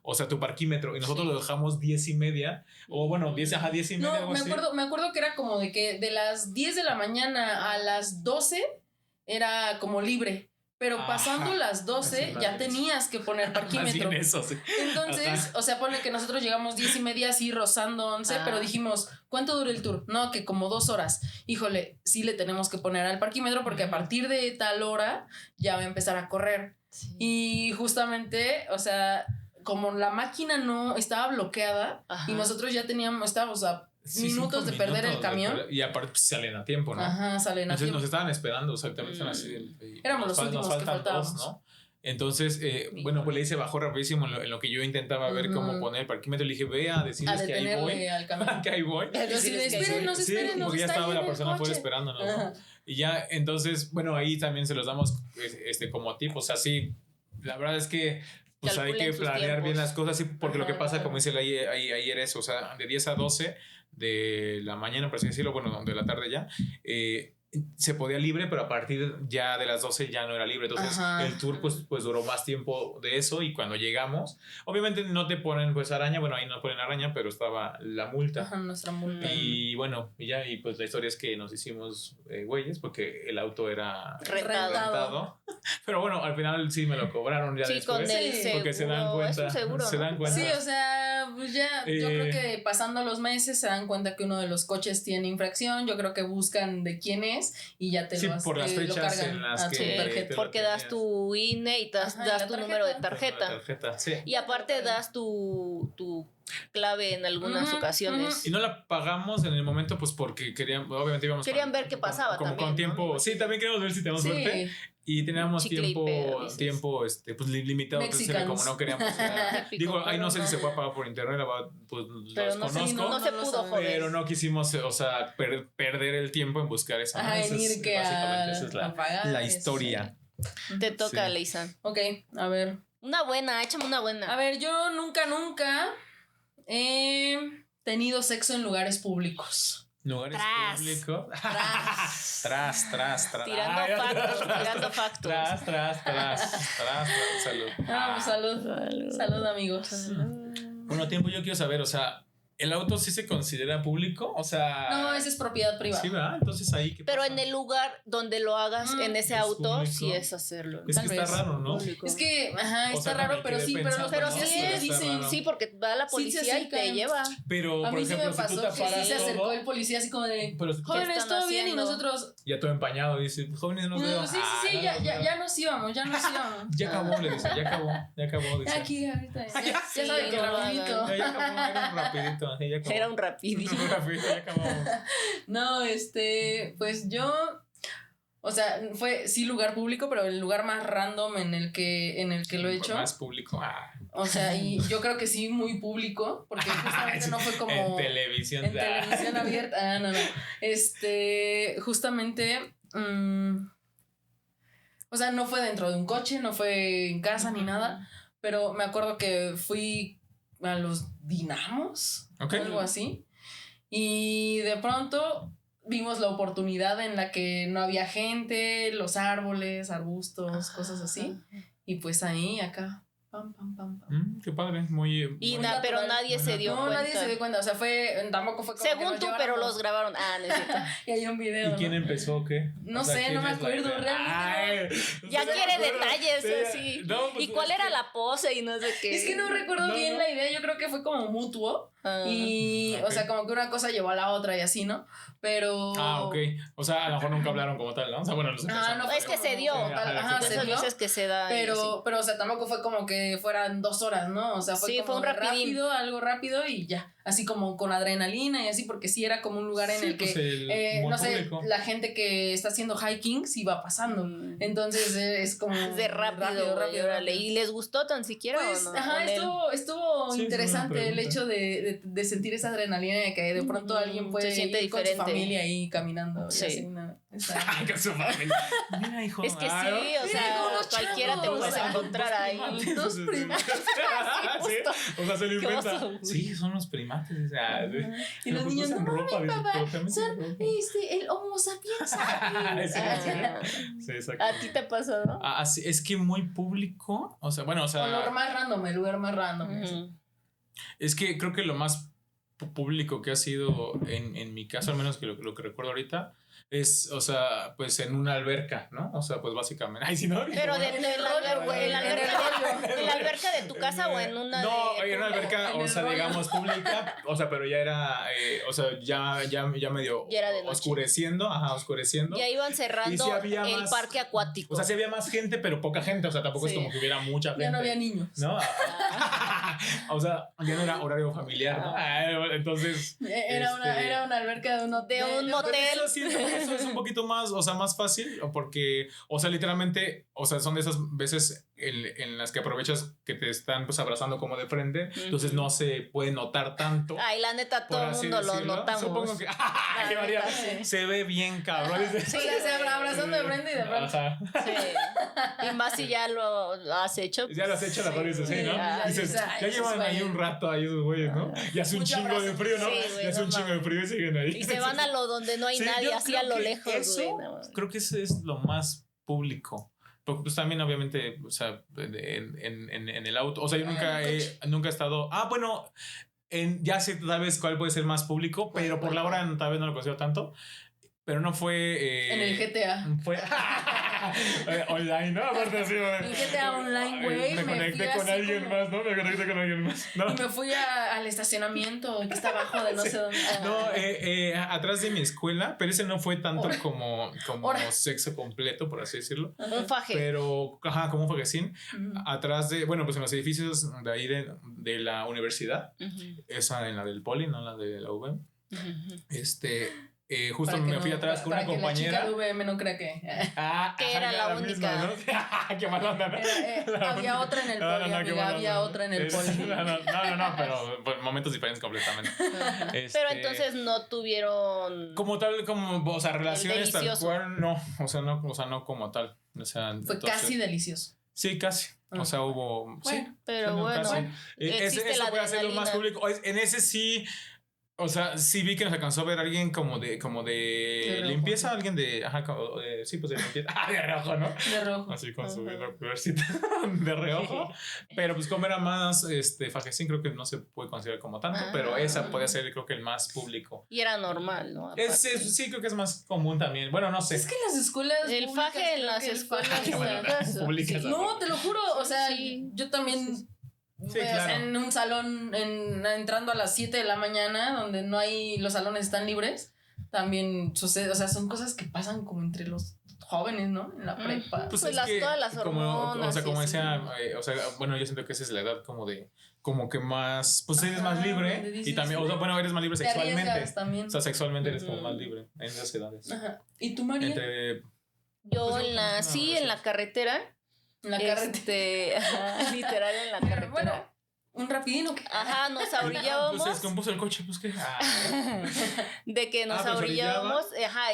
o sea, tu parquímetro y nosotros lo dejamos 10 y media o bueno, 10 y media. No, me acuerdo que era como de que de las 10 de la mañana a las 12 era como libre, pero pasando las 12 ya tenías que poner parquímetro. Eso, sí. Entonces, o sea, ponle que nosotros llegamos 10:30 así rozando 11, pero dijimos, ¿cuánto dura el tour? No, que como 2 horas. Híjole, sí le tenemos que poner al parquímetro porque a partir de tal hora ya va a empezar a correr. Sí. Y justamente, o sea, como la máquina no estaba bloqueada y nosotros ya estábamos a minutos de perder el camión. Y aparte pues, salen a tiempo, ¿no? Ajá, salen a tiempo. Nos estaban esperando, exactamente. Están así. Éramos los últimos que faltábamos. ¿No? Entonces, bueno, pues le hice bajó rapidísimo en lo que yo intentaba ver cómo poner el parquímetro. Le dije, ve a decirles que ahí voy. Al que ahí voy. Esperen, porque ya estaba la persona afuera esperándonos, ¿no? Y ya, entonces, bueno, ahí también se los damos como tip. O sea, sí, la verdad es que pues hay que planear bien las cosas, porque lo que pasa, como dice ayer es, o sea, de 10 a 12 de la mañana, por así decirlo, bueno, de la tarde ya, se podía libre, pero a partir ya de las 12 ya no era libre. Entonces el tour pues duró más tiempo de eso, y cuando llegamos, obviamente no te ponen pues araña, bueno, ahí no ponen araña, pero estaba la multa. Nuestra multa. Y bueno, y pues la historia es que nos hicimos güeyes porque el auto era rentado. Pero bueno, al final sí me lo cobraron ya después. Con el seguro, porque se dan cuenta. Se dan cuenta. Sí, o sea, pues ya, yo creo que pasando los meses se dan cuenta que uno de los coches tiene infracción. Yo creo que buscan de quién es y ya te lo por las fechas lo cargan en las que tu tarjeta. Porque das tu INE y das tu número de tarjeta. Sí. Y aparte das tu clave en algunas ocasiones. Y no la pagamos en el momento pues porque querían ver qué pasaba como también, con tiempo, ¿no? Sí, también queríamos ver si tenemos suerte. Y teníamos tiempo pues limitado. Entonces, como no queríamos digo, ahí no sé si se puede pagar por internet, pues pero los conozco, no se pudo, joder. Pero no quisimos, o sea, perder el tiempo en buscar esa. Básicamente esa es la historia. Te toca, Leisan. Ok, a ver. Échame una buena. A ver, yo nunca he tenido sexo en lugares públicos. Lugares públicos. Tras. Tirando factos. Tras. Salud, amigos. Bueno, tiempo yo quiero saber, o sea, ¿el auto sí se considera público? O sea... No, esa es propiedad privada. Sí, ¿verdad? Entonces ahí... ¿qué Pero pasa? en el lugar donde lo hagas, en ese auto, público. Sí es hacerlo. Es que está raro, ¿no? Es que, está raro, pero sí, pero los policías sí dicen... Sí, porque va la policía y te lleva. Pero, por ejemplo, si tú te paras que sí se acercó el policía así como de... Jóvenes, ¿todo bien? Y nosotros... Ya todo empañado, dice, jóvenes, no veo. Sí, ya nos íbamos. Ya acabó, le dice, ya acabó. Dice. Aquí, ahorita. Ya saben que rapidito. Ya acabó, Era un rapidito. Ya acabamos. No, pues yo, o sea, fue sí lugar público, pero el lugar más random en el que lo he hecho. Más público. O sea, y yo creo que sí muy público, porque justamente no fue como en televisión. En televisión abierta. No. Justamente, o sea, no fue dentro de un coche, no fue en casa ni nada, pero me acuerdo que fui a los Dinamos, algo así. Y de pronto vimos la oportunidad en la que no había gente, los árboles, arbustos, cosas así. Y pues ahí, acá, pam. Qué padre, muy pero nadie se dio cuenta. No, nadie se dio cuenta, o sea, tampoco fue como según tú, pero los grabaron. Necesito. Y hay un video. ¿Y quién empezó o qué? No sé, no me acuerdo, realmente. Ya quiere detalles, así. No, pues, ¿y cuál era la pose y no sé qué? Es que no recuerdo bien la idea, yo creo que fue como mutuo. Y, o sea, como que una cosa llevó a la otra y así, ¿no? Pero... ok. O sea, a lo mejor nunca hablaron como tal, ¿no? O sea, bueno, no, es que se dio. Se dio. Veces que se da. Pero, o sea, tampoco fue como que fueran 2 horas, ¿no? O sea, fue como un rápido, algo rápido y ya. Así como con adrenalina y así, porque sí era como un lugar en el que, no sé, la gente que está haciendo hiking sí va pasando. Entonces es como... de rápido. ¿Y les gustó tan siquiera pues, o no? Estuvo interesante el hecho de sentir esa adrenalina de que de pronto alguien puede ir con su familia ahí caminando. Sí. Y así, ¿no? Con su familia. Mira, hijo. Es que sí, o sea, cualquiera te puedes encontrar ahí. Dos primates. O sea, se lo inventa. Sí, son los primates. O sea, y los niños, no, papá, son el Homo sapiens. Sí, exacto. ¿A ti te pasó, no? Es que muy público. O sea, bueno, o sea. El lugar más random. Es que creo que lo más público que ha sido, en mi caso, al menos que lo que recuerdo ahorita, es, o sea, pues en una alberca, ¿no? O sea, pues básicamente. Ay, si no. Pero en la alberca de tu casa o en una. No, en una alberca, o sea, digamos, pública. O sea, pero ya era, o sea, ya medio Ya era de noche. oscureciendo. Ajá, oscureciendo. Ya iban cerrando sí el parque acuático. O sea, sí había más gente, pero poca gente. O sea, tampoco es como que hubiera mucha gente. Ya no había niños. ¿No? O sea, ya no era horario familiar, ¿no? Entonces. Era una alberca de un motel. Eso es un poquito más, o sea, más fácil, porque, o sea, literalmente, o sea, son de esas veces en las que aprovechas que te están pues abrazando como de frente, entonces no se puede notar tanto. Ay, la neta, todo el mundo lo notamos. Supongo que María, se ve bien cabrón. Sí, se abrazando de frente y de frente. Ajá. Sí. Y más si ya lo has hecho. Ya lo has hecho, la dices, sí, ¿no? Dices, ya llevan ahí un rato ahí esos güeyes, ¿no? Y hace un chingo de frío, ¿no? Sí, y hace un chingo de frío y siguen ahí. Y se van a lo donde no hay nadie, así a lo lejos, eso, creo que eso es lo más público. Porque pues también obviamente, o sea, en el auto, o sea, yo nunca he estado, bueno, ya sé tal vez cuál puede ser más público, pero por la hora tal vez no lo considero tanto, pero no fue... en el GTA. Fue online, ¿no? Aparte así, en GTA Online, güey. Me conecté con alguien más, ¿no? Me conecté con alguien más, ¿no? Y me fui al estacionamiento que está abajo de no sé dónde. No, atrás de mi escuela, pero ese no fue tanto como sexo completo, por así decirlo. Un faje. Pero, como un fajecín. Atrás de, bueno, pues en los edificios de ahí de la universidad, esa en la del Poli, no la de la UVM. Justo me fui atrás con una compañera. La chica de VM no creo que. Que era la única. Misma, ¿no? Qué mala onda, ¿no? Había otra en el Poli, había otra en el Poli. No, pero pues, momentos diferentes completamente. Pero entonces no tuvieron. Como tal, o sea, relaciones tal cual, no. O sea, no como tal. O sea, fue casi delicioso. Sí, casi. O sea, hubo. Bueno, sí, pero bueno. Eso puede hacerlo más público. En ese sí. O sea, sí vi que nos alcanzó a ver alguien como de limpieza, alguien de, sí, pues de limpieza, de reojo, ¿no? De rojo. Así con su binocularcita de reojo, pero pues como era más, fajecín, creo que no se puede considerar como tanto, pero esa puede ser, creo que el más público. Y era normal, ¿no? Sí, creo que es más común también, bueno, no sé. Es que en las escuelas el faje en las escuelas públicas. No, te lo juro, o sea, yo también... Sí, claro. En un salón entrando a las 7 de la mañana donde no hay, los salones están libres, también sucede, o sea, son cosas que pasan como entre los jóvenes, ¿no? En la prepa. Pues todas las hormonas. O sea, como decía, bueno, yo siento que esa es la edad como que más, pues eres más libre y también, o sea, bueno, eres más libre sexualmente. También. O sea, sexualmente eres como más libre en esas edades. Ajá. ¿Y tú, María? Yo en la carretera. En la carretera. Literal en la carretera. Bueno, un rapidino. Ajá, nos ahorillábamos. Pues se descompuso el coche, pues qué. De que nos ahorillábamos,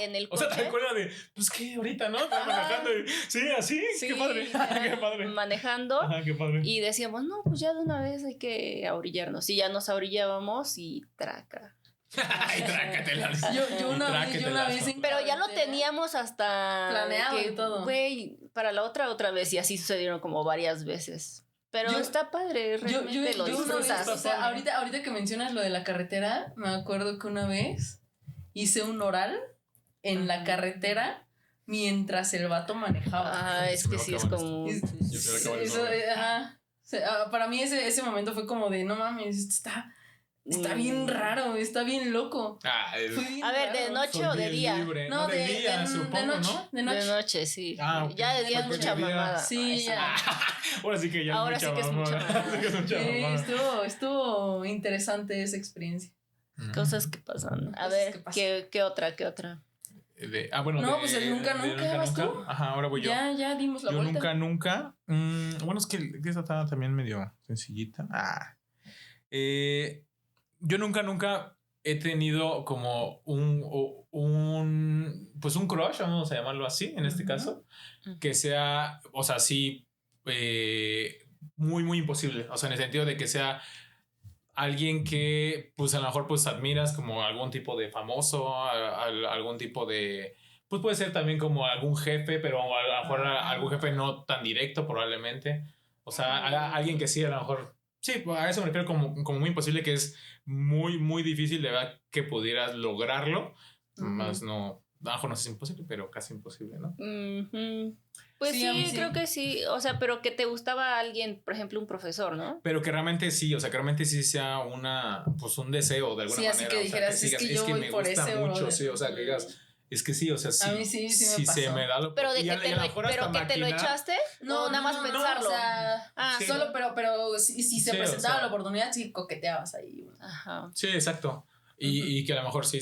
en el coche. O sea, te acuerdas de, pues qué, ahorita, ¿no? Estás manejando y, sí, así, qué padre. Qué padre. Manejando. Ajá, qué padre. Y decíamos, no, pues ya de una vez hay que ahorillarnos. Y ya nos ahorillábamos y traca. Ay, trácatela. Yo una vez pero ya lo teníamos hasta planeado y todo. Güey, para la otra vez, y así sucedieron como varias veces. Pero está padre, realmente lo disfrutas. O sea, ahorita que mencionas lo de la carretera, me acuerdo que una vez hice un oral en la carretera mientras el vato manejaba. Es que sí, es como... Para mí ese momento fue como de, no mames, está bien raro, está bien loco. A ver, ¿de noche o de día? No, de día, supongo, ¿no? De noche. De noche, sí. Okay. Ya de día es mucha mamada. Sí, ya. Ahora sí que ya es mucha mamada. Estuvo interesante esa experiencia. Cosas que pasan. A ver, ¿qué otra? Bueno. No, pues el nunca vas tú. Ajá, ahora voy yo. Ya dimos la vuelta. Nunca. Bueno, es que esa estaba también medio sencillita. Yo nunca he tenido como un crush, vamos a llamarlo así, en este caso, que sea, o sea, sí, muy, muy imposible. O sea, en el sentido de que sea alguien que, pues, a lo mejor, pues, admiras como algún tipo de famoso, algún tipo de... Pues puede ser también como algún jefe, pero a lo mejor algún jefe no tan directo, probablemente. O sea, alguien que sí, a lo mejor... Sí, a eso me refiero como muy imposible, que es muy, muy difícil de verdad que pudieras lograrlo, más no no sé si imposible, pero casi imposible, ¿no? Pues sí, creo que sí. O sea, pero que te gustaba alguien, por ejemplo, un profesor, ¿no? Pero que realmente sí, o sea, que realmente sí sea pues un deseo de alguna manera. Sí, así que dijeras, es que me gusta mucho, sí, o sea, que digas, es que sí, o sea, sí. A mí sí me pasó. Se me da lo pero de que te lo echaste, no, nada más pensarlo. No, o sea, solo, pero si se presentaba la oportunidad, sí coqueteabas ahí. Ajá. Sí, exacto. Y que a lo mejor sí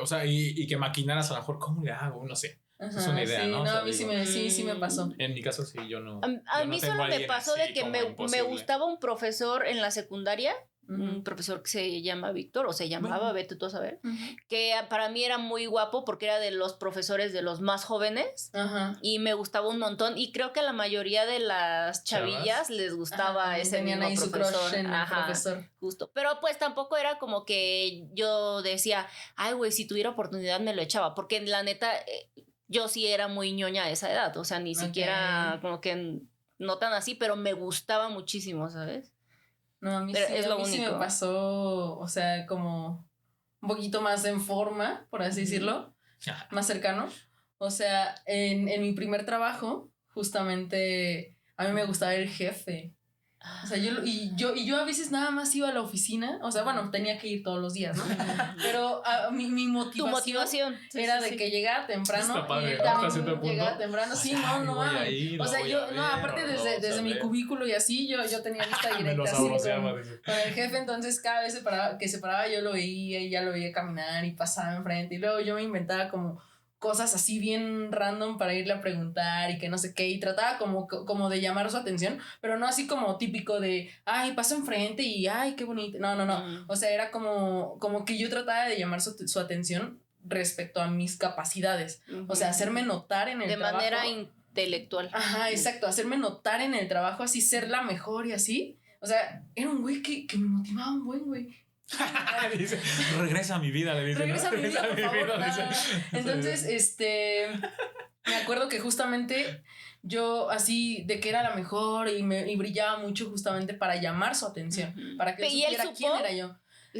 o sea, y que maquinaras a lo mejor, ¿cómo le hago? No sé. Ajá, es una idea, sí, ¿no? No, a mí sí me pasó. En mi caso sí, yo no. A mí solo me pasó de que me gustaba un profesor en la secundaria, un profesor que se llama Víctor, o se llamaba, vete tú a saber, que para mí era muy guapo porque era de los profesores de los más jóvenes y me gustaba un montón y creo que a la mayoría de las chavillas les gustaba ese mismo ahí profesor. Su crush en el profesor. Justo, pero pues tampoco era como que yo decía, ay güey, si tuviera oportunidad me lo echaba, porque la neta yo sí era muy ñoña a esa edad, o sea, ni siquiera como que no tan así, pero me gustaba muchísimo, ¿sabes? No, a mí sí me pasó, o sea, como un poquito más en forma, por así decirlo, más cercano. O sea, en mi primer trabajo, justamente, a mí me gustaba el jefe. O sea, yo a veces nada más iba a la oficina, o sea, bueno, tenía que ir todos los días, ¿no? Pero mi motivación era de que llegara temprano y él también llegaba temprano. Sí, no, o sea, aparte desde mi cubículo y así, yo tenía lista directa así con el jefe, entonces cada vez que se paraba yo lo veía y ya lo veía caminar y pasaba enfrente y luego yo me inventaba como cosas así bien random para irle a preguntar y que no sé qué, y trataba como de llamar su atención, pero no así como típico de, ay, paso enfrente y ay, qué bonito, no, o sea, era como que yo trataba de llamar su atención respecto a mis capacidades, o sea, hacerme notar en el trabajo. De manera intelectual. Ajá, exacto, hacerme notar en el trabajo, así ser la mejor y así, o sea, era un güey que me motivaba un buen güey. Dice, regresa a mi vida, le dice. Regresa a mi vida, por favor. Entonces, me acuerdo que justamente yo así de que era la mejor y brillaba mucho justamente para llamar su atención, para que él supiera quién era yo.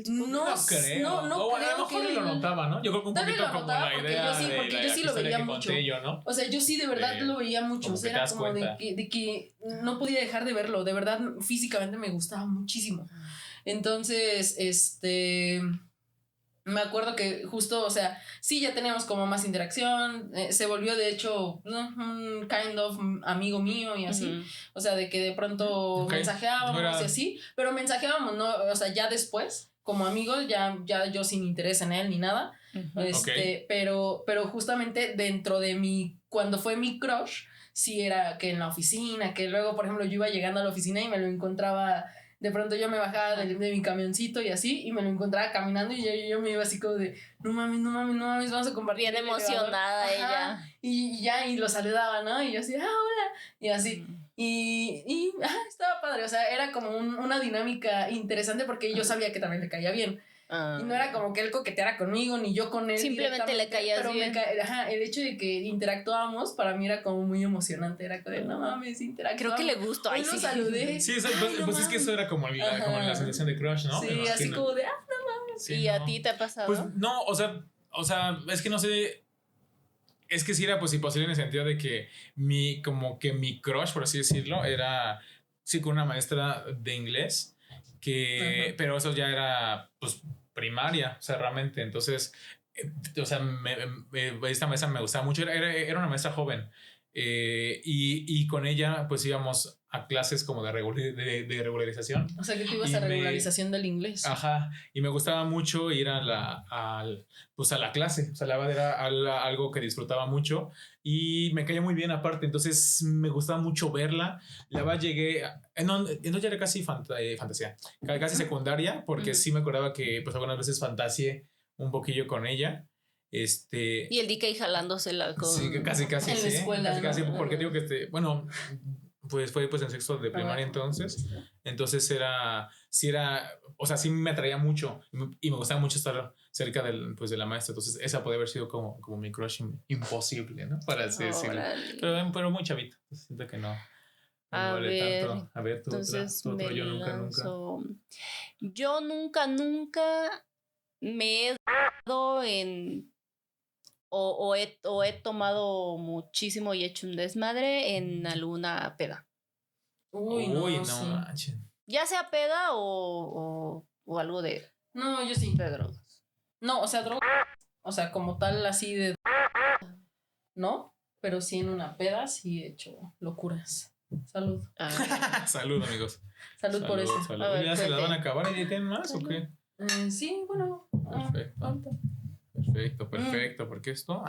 No creo. A lo mejor él lo notaba, ¿no? Yo creo que un poquito como la idea porque yo sí lo veía mucho. ¿no? O sea, yo sí de verdad lo veía mucho. O sea, era como de que no podía dejar de verlo. De verdad, físicamente me gustaba muchísimo. Entonces, me acuerdo que justo, o sea, sí, ya teníamos como más interacción, se volvió de hecho un kind of amigo mío y así, o sea, de que de pronto mensajeábamos y así, pero mensajeábamos, ¿no? O sea, ya después, como amigos, ya yo sin interés en él ni nada, pero justamente dentro de cuando fue mi crush, sí era que en la oficina, que luego, por ejemplo, yo iba llegando a la oficina y me lo encontraba. De pronto yo me bajaba de mi camioncito y así, y me lo encontraba caminando y yo me iba así como de, no mames, vamos a compartir. Bien emocionada ella. Y lo saludaba, ¿no? Y yo así, hola, y así. Y estaba padre, o sea, era como una dinámica interesante porque yo sabía que también le caía bien. Y no era como que él coqueteara conmigo, ni yo con él. Simplemente le caías bien. El hecho de que interactuábamos para mí era como muy emocionante. Era como de, no mames, interactuamos. Creo que le gustó. Hoy lo saludé. Sí, pues es que eso era como la sensación de crush, ¿no? Sí, así como de, no mames. Sí, ¿y a ti te ha pasado? Pues no, o sea, es que no sé. Es que sí era pues imposible en el sentido de que mi crush, por así decirlo, era sí con una maestra de inglés pero eso ya era pues primaria, o sea, realmente, entonces, o sea, esta maestra me gustaba mucho, era una maestra joven, y con ella pues íbamos a clases como de regularización. O sea, que tú ibas a regularización del inglés. Ajá, y me gustaba mucho ir a la clase, o sea, la verdad era algo que disfrutaba mucho y me caía muy bien aparte, entonces me gustaba mucho verla. La verdad llegué, no ya era casi fantasía, casi secundaria, porque sí me acordaba que pues algunas veces fantaseé un poquillo con ella. Y el DK jalándosela con... Sí, casi en la escuela, casi, porque digo que bueno, pues fue pues en sexto de primaria entonces era, o sea, sí me atraía mucho y me gustaba mucho estar cerca de la maestra, entonces esa puede haber sido como mi crush imposible, ¿no? Para así decirlo, pero muy chavito, siento que no vale tanto. A ver, tú otro yo nunca me he dado o he tomado muchísimo y hecho un desmadre en alguna peda. Uy, no manches. Ya sea peda o algo de... No, yo sí. De drogas. No, o sea, drogas. O sea, como tal, así de... ¿No? Pero sí en una peda sí he hecho locuras. Salud. Salud, amigos. Salud por eso. Salud. Ver, ¿ya se las van a acabar y ya tienen más salud. o qué? Sí, bueno. Perfecto. ¿Por qué esto?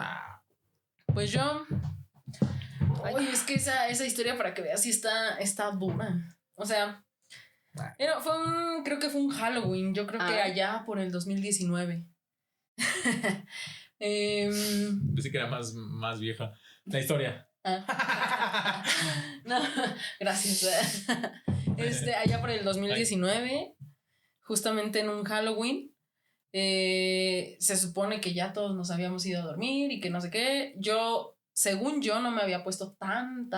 Pues yo... Oye, es que esa historia, para que veas, sí está dura. O sea, creo que fue un Halloween. Yo creo que allá por el 2019. Pensé que era más vieja la historia. No, gracias. Allá por el 2019, justamente en un Halloween, se supone que ya todos nos habíamos ido a dormir y que no sé qué. Según yo, no me había puesto tan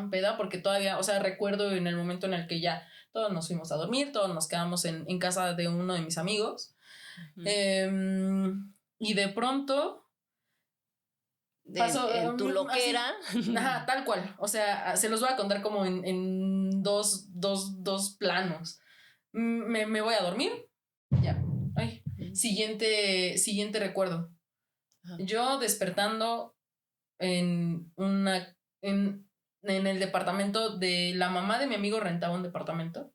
peda porque todavía, o sea, recuerdo en el momento en el que ya todos nos fuimos a dormir, todos nos quedamos en casa de uno de mis amigos. Y de pronto pasó en tu loquera. Ajá, tal cual. O sea, se los voy a contar como en dos planos. Me voy a dormir. Ya. Ay. Siguiente recuerdo. Ajá. Yo despertando en el departamento de la mamá de mi amigo, rentaba un departamento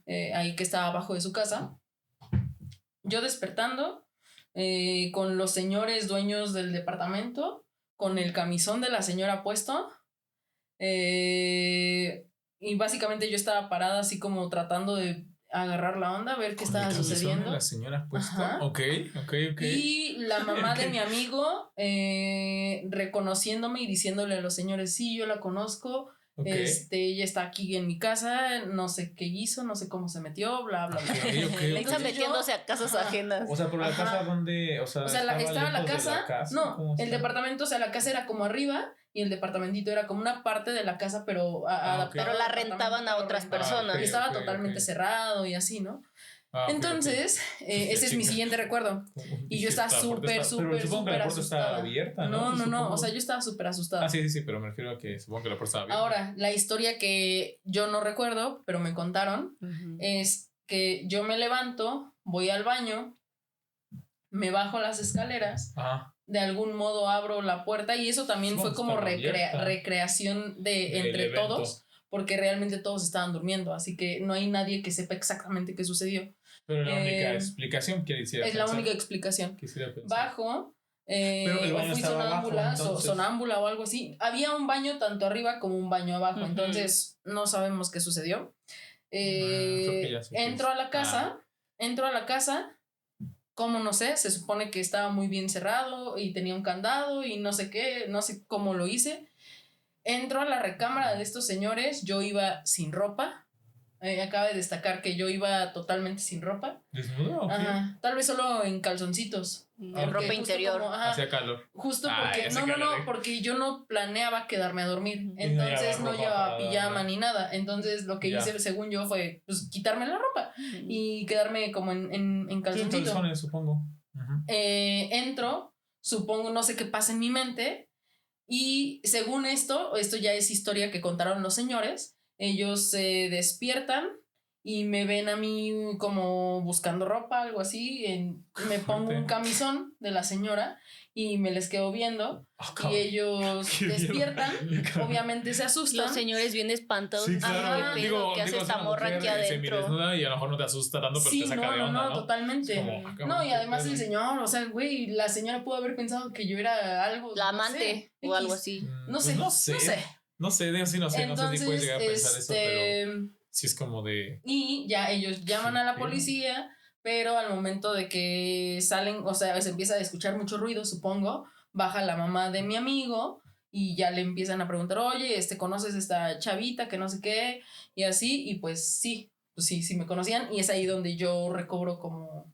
ahí que estaba abajo de su casa. Yo despertando con los señores dueños del departamento, con el camisón de la señora puesto, y básicamente yo estaba parada así como tratando de agarrar la onda, a ver qué estaba sucediendo. La señora puesto. Ok. Y la mamá de mi amigo reconociéndome y diciéndole a los señores, sí, yo la conozco. Ella está aquí en mi casa, no sé qué hizo, no sé cómo se metió, bla, bla, bla. Le está metiéndose a casas ajenas. O sea, por la casa donde, o sea estaba la casa. No, el departamento, o sea, la casa era como arriba y el departamentito era como una parte de la casa, pero adaptado. Pero la rentaban a otras personas. Y estaba totalmente cerrado y así, ¿no? Entonces, ese es mi siguiente recuerdo. Y yo estaba súper asustada. Abierta, no, o sea, yo estaba súper asustada. Sí, pero me refiero a que supongo que la puerta estaba abierta. Ahora, la historia que yo no recuerdo, pero me contaron, es que yo me levanto, voy al baño, me bajo las escaleras, de algún modo abro la puerta, y eso también fue como recreación de entre todos, porque realmente todos estaban durmiendo, así que no hay nadie que sepa exactamente qué sucedió. Pero la única explicación que quisiera pensar. Es la única explicación. Bajo, pero el baño o fui sonámbula o algo así. Había un baño tanto arriba como un baño abajo, entonces no sabemos qué sucedió. Entro a la casa, como no sé, se supone que estaba muy bien cerrado y tenía un candado y no sé qué, no sé cómo lo hice. Entro a la recámara de estos señores, yo iba sin ropa. Acaba de destacar que yo iba totalmente sin ropa. ¿Desnuda o qué? Ajá, tal vez solo en calzoncitos. En ropa interior. Hacía calor. Justo porque, porque yo no planeaba quedarme a dormir. Entonces no llevaba pijama ni nada. Entonces lo que hice, según yo, fue pues quitarme la ropa y quedarme como en calzoncito. Calzones, supongo. Entro, supongo, no sé qué pasa en mi mente. Y según esto ya es historia que contaron los señores. Ellos se despiertan y me ven a mí como buscando ropa, algo así. Me pongo un camisón de la señora y me les quedo viendo. Y ellos despiertan, obviamente se asustan. Los señores bien espantados. Sí, claro. ¿Qué hace esta morra aquí adentro? Y a lo mejor no te asusta tanto, pero te saca de onda, ¿no? Totalmente. Y además el señor, o sea, güey, la señora pudo haber pensado que yo era algo... La amante o algo así. No sé. No sé si puedes llegar a pensar eso, pero sí es como de... Y ya ellos llaman a la policía, pero al momento de que salen, o sea, se empieza a escuchar mucho ruido, supongo, baja la mamá de mi amigo y ya le empiezan a preguntar, oye, ¿conoces a esta chavita que no sé qué? Y así, y pues sí me conocían, y es ahí donde yo recobro como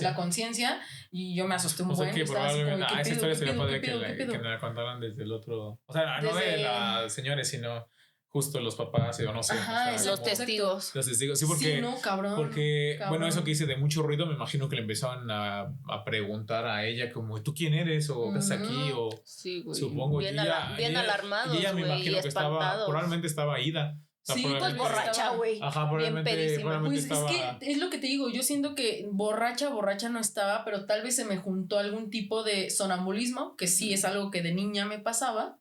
la conciencia, y yo me asusté un buen. Que probablemente esa historia sería padre que me la contaran desde el otro, o sea, no de las señores, sino justo los papás, o no sé. Ajá, o sea, los testigos. Los testigos, sí, porque... Sí, no, cabrón. Porque, bueno, eso que hice de mucho ruido, me imagino que le empezaron a preguntar a ella como, ¿tú quién eres? ¿O qué haces aquí? O sí, güey. Supongo. Bien alarmados, y ella me imagino que espantados. probablemente estaba ida. O sea, Sí, pues borracha, güey. Ajá, probablemente Pues estaba... es que es lo que te digo, yo siento que borracha no estaba, pero tal vez se me juntó algún tipo de sonambulismo, que sí es algo que de niña me pasaba,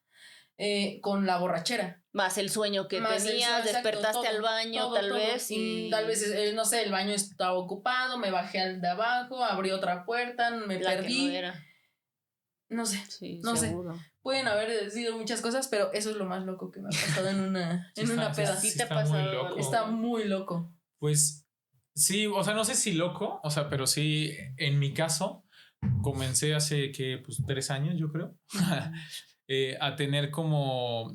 con la borrachera. Más el sueño que tenías, despertaste al baño, tal vez. Y tal vez, no sé, el baño estaba ocupado, me bajé al de abajo, abrí otra puerta, me perdí. Que no era. No sé, Sí, no seguro. sé. Pueden haber sido muchas cosas, pero eso es lo más loco que me ha pasado en una peda. Sí te ha pasado. Está muy loco. Pues sí, o sea, no sé si loco, o sea, pero sí, en mi caso, comencé hace que, pues 3 años, yo creo, a tener como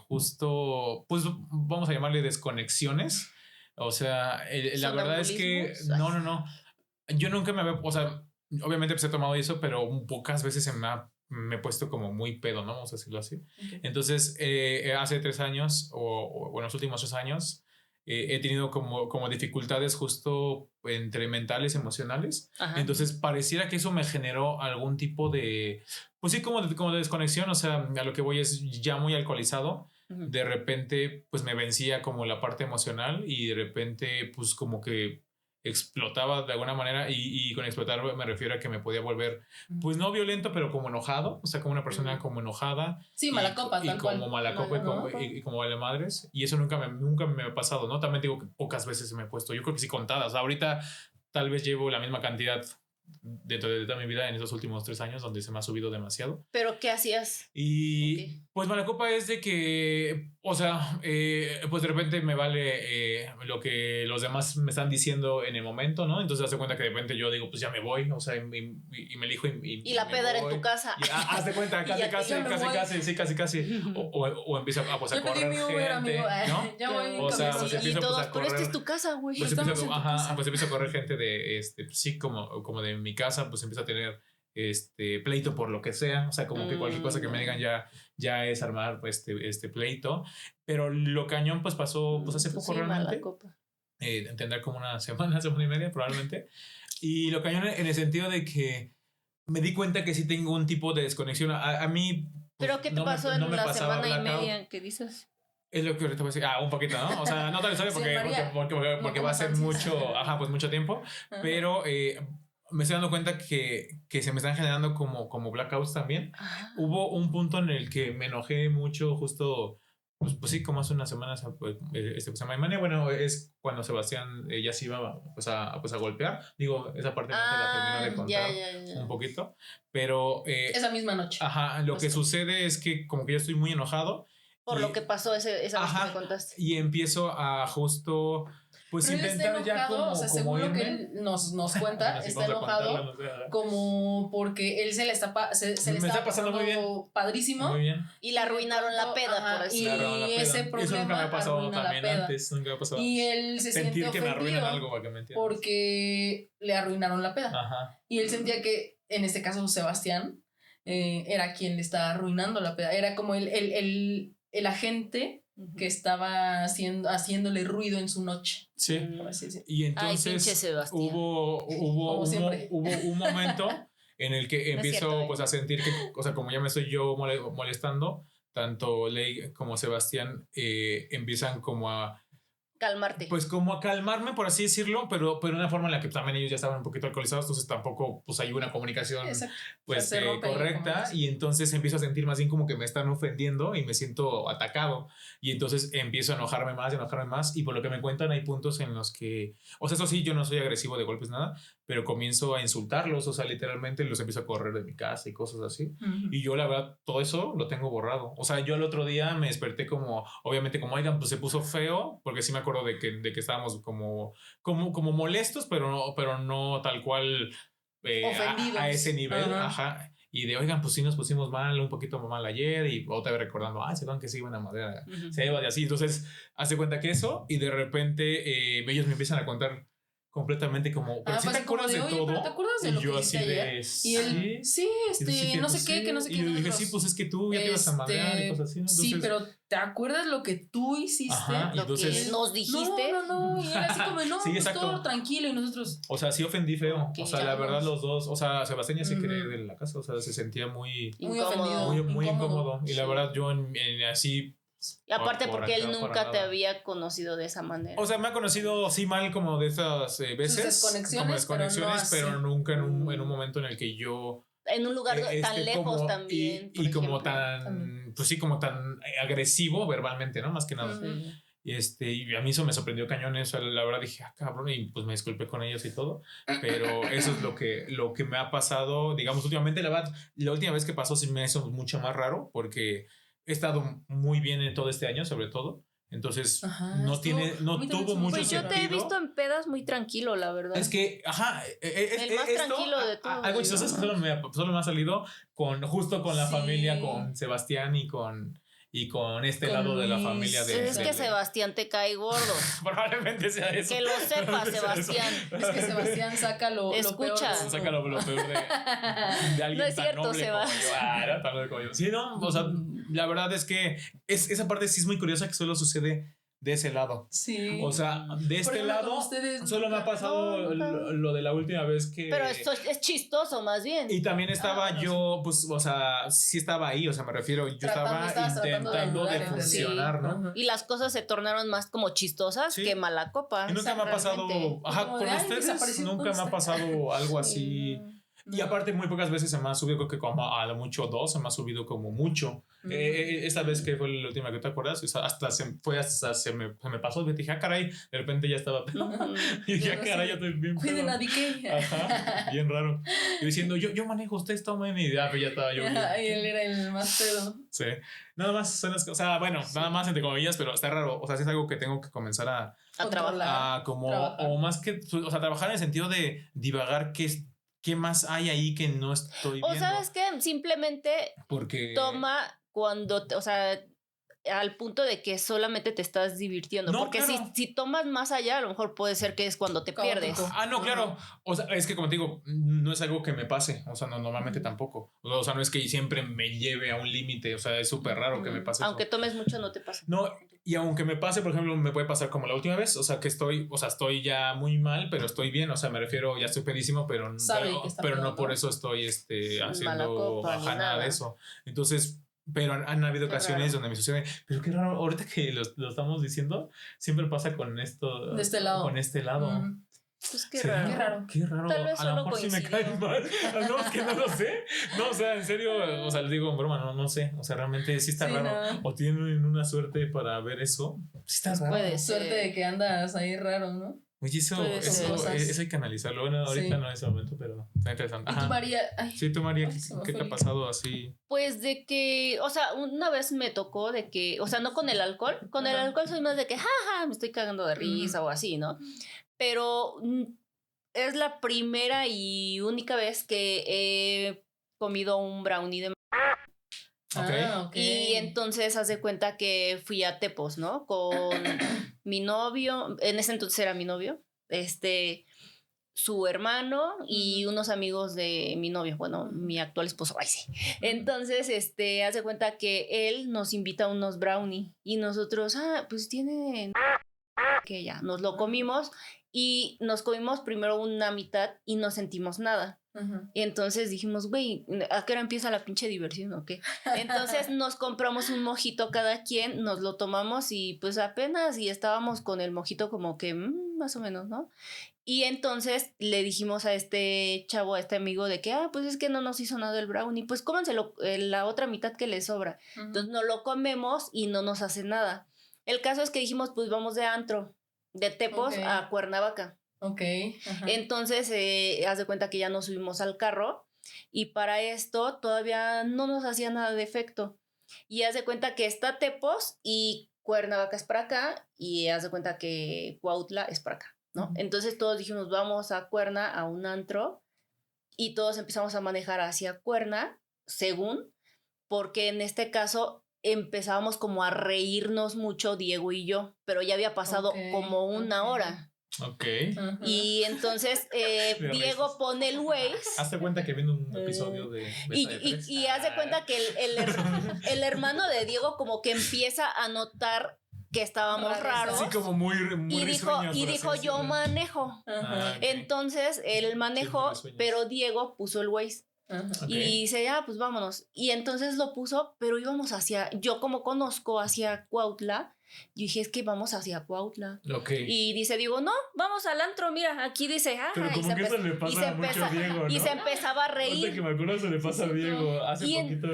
justo, pues vamos a llamarle desconexiones. O sea, la verdad es que no. Yo nunca me había, o sea, obviamente pues he tomado eso, pero pocas veces me he puesto como muy pedo, ¿no? Vamos a decirlo así. Okay. Entonces, hace 3 años, o bueno, los últimos 3 años, he tenido como dificultades justo entre mentales, emocionales. Ajá. Entonces, pareciera que eso me generó algún tipo de, pues sí, como de desconexión. O sea, a lo que voy es ya muy alcoholizado. Uh-huh. De repente, pues me vencía como la parte emocional y de repente, pues como que explotaba de alguna manera, y con explotar me refiero a que me podía volver, pues no violento, pero como enojado, o sea, como una persona como enojada. Sí, mala copa, tal cual. Y como mala copa y como vale madres. Y eso nunca me ha pasado, ¿no? También digo que pocas veces me he puesto, yo creo que sí contadas. Ahorita tal vez llevo la misma cantidad de toda mi vida en esos últimos 3 años donde se me ha subido demasiado. ¿Pero qué hacías? Y pues mala copa es de que, o sea, pues de repente me vale lo que los demás me están diciendo en el momento, ¿no? Entonces hace cuenta que de repente yo digo, pues ya me voy, o sea, y me elijo y la peda era en tu casa. Haz de cuenta, casi. O empiezo a correr gente, ¿no? Ya voy, o sea, pues empiezo a correr. Pero esta es tu casa, güey. Pues empiezo a correr gente de, sí, como de mi casa, pues empiezo a tener pleito por lo que sea, o sea, como que cualquier cosa que me digan ya es armar este pleito. Pero lo cañón pues pasó pues hace poco, sí, realmente tendrá como una semana y media probablemente. Y lo cañón en el sentido de que me di cuenta que sí tengo un tipo de desconexión a mí. Pues, ¿pero qué te pasó en la semana y media? ¿Qué dices? Es lo que ahorita voy a decir. Un poquito, ¿no? O sea, no tal historia porque va a ser mucho tiempo. Pero me estoy dando cuenta que se me están generando como blackouts también. Ajá. Hubo un punto en el que me enojé mucho justo, pues sí, como hace unas semanas, semana. Bueno, es cuando Sebastián ya se iba pues a golpear. Digo, esa parte no te la termino de contar un poquito. Pero... esa misma noche. Ajá, lo que sucede es que como que yo estoy muy enojado. Por lo que pasó esa vez que me contaste. Y empiezo a justo... Pues pero intentar él está ya enojado, como, o sea, como según irme. lo que él nos cuenta, está enojado como porque él se le está pasando muy bien, padrísimo, muy bien. Y le arruinaron la peda, por así decirlo. Y ese problema eso nunca me ha pasado también antes, nunca me ha pasado. Y él se sentir siente que me arruinan algo para que me entiendas. porque le arruinaron la peda. Ajá. Y él sentía que en este caso Sebastián era quien le estaba arruinando la peda, era como el agente que estaba haciéndole ruido en su noche. Sí. Y entonces hubo un momento en el que empiezo pues a sentir que, o sea, como ya me estoy yo molestando, tanto Ley como Sebastián empiezan como a calmarte. Pues como a calmarme, por así decirlo, pero de una forma en la que también ellos ya estaban un poquito alcoholizados, entonces tampoco pues hay una comunicación pues correcta, y entonces empiezo a sentir más bien como que me están ofendiendo y me siento atacado, y entonces empiezo a enojarme más, y por lo que me cuentan hay puntos en los que, o sea, eso sí, yo no soy agresivo de golpes nada, pero comienzo a insultarlos, o sea, literalmente los empiezo a correr de mi casa y cosas así. Y yo la verdad todo eso lo tengo borrado. O sea, yo el otro día me desperté como, obviamente como, oigan, pues se puso feo, porque sí me acuerdo de que estábamos como molestos, pero no tal cual a ese nivel. Ajá. Y de, oigan, pues sí nos pusimos un poquito mal ayer, y otra vez recordando, se van que sí iban a madera, se iba de así. Entonces, hace cuenta que eso, y de repente ellos me empiezan a contar completamente como, pero sí te acuerdas de todo. ¿Te acuerdas de lo que así de, y él, no sé qué, que no sé qué. Y yo dije, sí, pues es que tú ya te ibas a madrear y cosas así, ¿no? Entonces, sí, pero ¿te acuerdas lo que tú hiciste? Ajá, lo que nos dijiste. No, y él así como, no, sí, pues todo tranquilo, y nosotros. O sea, sí ofendí feo. Okay, o sea, la verdad, los dos, o sea, Sebastián ya se quería ir de la casa, o sea, se sentía muy ofendido. Muy incómodo. Y la verdad, yo así. Y aparte porque él nunca te había conocido de esa manera. O sea, me ha conocido sí mal como de esas veces. Como desconexiones, pero nunca en un momento en el que yo... En un lugar tan lejos como, también. Y como tan, pues sí, como tan agresivo verbalmente, ¿no? Más que nada. Sí. Y a mí eso me sorprendió cañón. Eso, la verdad dije, cabrón, y pues me disculpé con ellos y todo. Pero eso es lo que me ha pasado, digamos, últimamente. La verdad, la última vez que pasó sí me hizo mucho más raro porque he estado muy bien en todo este año, sobre todo. Entonces, no tuvo mucho pues sentido. Yo te he visto en pedas muy tranquilo, la verdad. Es que, el más tranquilo de todo. Algo chistoso es que solo me ha salido justo con la familia, con Sebastián y con lado de la familia de... Es que Sebastián te cae gordo. Probablemente sea eso. Que lo sepa, Sebastián. Es que Sebastián saca lo peor. Saca lo peor de alguien no es cierto, tan noble como yo. Como yo. Sí, no, o sea, la verdad es que esa parte sí es muy curiosa que solo sucede de ese lado. Sí. O sea, de este lado solo me ha pasado lo de la última vez que... Pero esto es chistoso más bien. Y también estaba yo, pues, o sea, sí estaba ahí, o sea, me refiero, yo estaba intentando de funcionar, sí. ¿no? Y las cosas se tornaron más como chistosas que mala copa. Y nunca me ha pasado, con ustedes nunca me ha pasado algo así. Y aparte muy pocas veces se me ha subido, creo que como a lo mucho 2 se me ha subido como mucho. Esta vez que fue la última que te acuerdas, hasta se me pasó, me dije, caray, de repente ya estaba y dije, caray, ya estoy bien cuiden a DK. Ajá, bien raro. Y diciendo, yo manejo, ustedes tomen, y ya estaba yo bien. Y él era el más pedo. Sí, nada más son las cosas, o sea, bueno, nada más entre comillas, pero está raro, o sea, sí es algo que tengo que comenzar a trabajar. O más que, o sea, trabajar en el sentido de divagar ¿qué más hay ahí que no estoy viendo? O sabes qué, simplemente toma cuando, o sea, al punto de que solamente te estás divirtiendo. Porque claro. si tomas más allá, a lo mejor puede ser que es cuando te pierdes. No, claro. O sea, es que como te digo, no es algo que me pase. O sea, normalmente tampoco. O sea, no es que siempre me lleve a un límite. O sea, es súper raro que me pase aunque tomes mucho, no te pasa. No, y aunque me pase, por ejemplo, me puede pasar como la última vez. O sea, que estoy ya muy mal, pero estoy bien. O sea, me refiero, ya estoy pedísimo, pero no por eso estoy haciendo nada de eso. Entonces... Pero han habido ocasiones donde me sucede. Pero qué raro, ahorita que lo estamos diciendo, siempre pasa con esto. De este lado. Con este lado. Pues qué raro. Qué raro. Tal vez a lo mejor sí me cae mal. No, es que no lo sé. No, o sea, en serio, o sea, les digo en broma, no sé. O sea, realmente sí está raro. No. O tienen una suerte para ver eso. Sí está raro. Puede suerte de que andas ahí raro, ¿no? Oye, eso hay que analizarlo. Bueno, ahorita no en ese momento, pero está interesante. ¿Y tú, María? Sí, tú, María, ¿qué te ha pasado así? Pues de que, o sea, una vez me tocó de que, o sea, no con el alcohol. Con el alcohol soy más de que, jaja, me estoy cagando de risa o así, ¿no? Pero es la primera y única vez que he comido un brownie de... Okay. Y entonces haz de cuenta que fui a Tepos, ¿no? Con mi novio, en ese entonces era mi novio, su hermano y unos amigos de mi novio, bueno, mi actual esposo, ay sí. Entonces, haz de cuenta que él nos invita a unos brownie y nosotros, pues tiene que ya, nos lo comimos y nos comimos primero una mitad y no sentimos nada. Y entonces dijimos, güey, ¿a qué hora empieza la pinche diversión o qué? Entonces nos compramos un mojito cada quien, nos lo tomamos y pues apenas y estábamos con el mojito como que más o menos, ¿no? Y entonces le dijimos a este chavo, a este amigo de que, pues es que no nos hizo nada el brownie, pues cómanselo la otra mitad que le sobra. Entonces nos lo comemos y no nos hace nada. El caso es que dijimos, pues vamos de antro, de Tepos a Cuernavaca. Entonces, haz de cuenta que ya nos subimos al carro y para esto todavía no nos hacía nada de efecto. Y haz de cuenta que está Tepos y Cuernavaca es para acá y haz de cuenta que Cuautla es para acá, ¿no? Entonces todos dijimos, vamos a Cuerna, a un antro, y todos empezamos a manejar hacia Cuerna, según, porque en este caso empezábamos como a reírnos mucho Diego y yo, pero ya había pasado como una hora. Ok. Y entonces Diego pone el Waze. Hazte cuenta que viene un episodio de y haz de cuenta que el hermano de Diego como que empieza a notar que estábamos raros. Así como muy y dijo yo manejo. Okay. Entonces él manejó, pero Diego puso el Waze. Y dice, pues vámonos. Y entonces lo puso, pero íbamos yo como conozco hacia Cuautla, yo dije, es que vamos hacia Cuautla. Y dice, digo, no, vamos al antro, mira, aquí dice, pero como que eso le pasa mucho a Diego, ¿no? Y se empezaba a reír. Ahorita que me acuerdo, se le pasa a Diego hace poquito,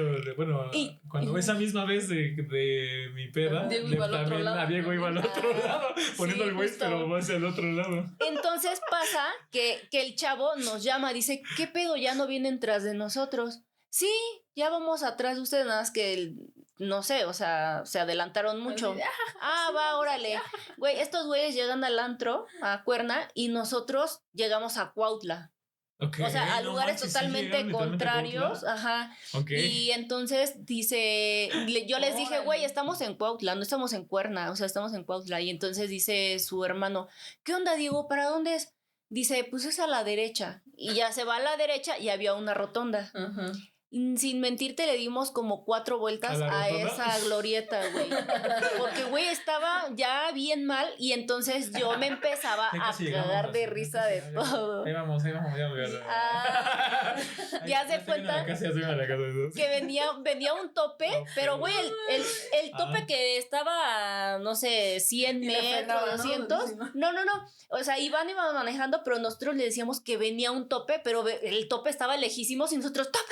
cuando esa misma vez de mi peda, Diego iba al otro lado. A Diego iba al otro lado, poniendo el Waze, pero hacia el otro lado. Entonces pasa que el chavo nos llama, dice, ¿qué pedo? Ya no vienen tras de nosotros. Sí, ya vamos atrás de ustedes, nada más que no sé, o sea, se adelantaron mucho. Va, órale. Güey, estos güeyes llegan al antro, a Cuerna, y nosotros llegamos a Cuautla. O sea, a lugares totalmente contrarios. Ajá. Y entonces dice, yo les dije, güey, estamos en Cuautla, no estamos en Cuerna, o sea, estamos en Cuautla. Y entonces dice su hermano, ¿qué onda, Diego? ¿Para dónde es? Dice, pues es a la derecha. Y ya se va a la derecha y había una rotonda. Sin mentirte, le dimos como 4 vueltas a esa glorieta, güey. Porque, güey, estaba ya bien mal y entonces yo me empezaba a cagar de risa de todo. Ahí vamos, ya se cuenta que venía un tope, pero, güey, el tope que estaba, no sé, 100 metros, 200. No. O sea, iban manejando, pero nosotros le decíamos que venía un tope, pero el tope estaba lejísimos y nosotros, tope,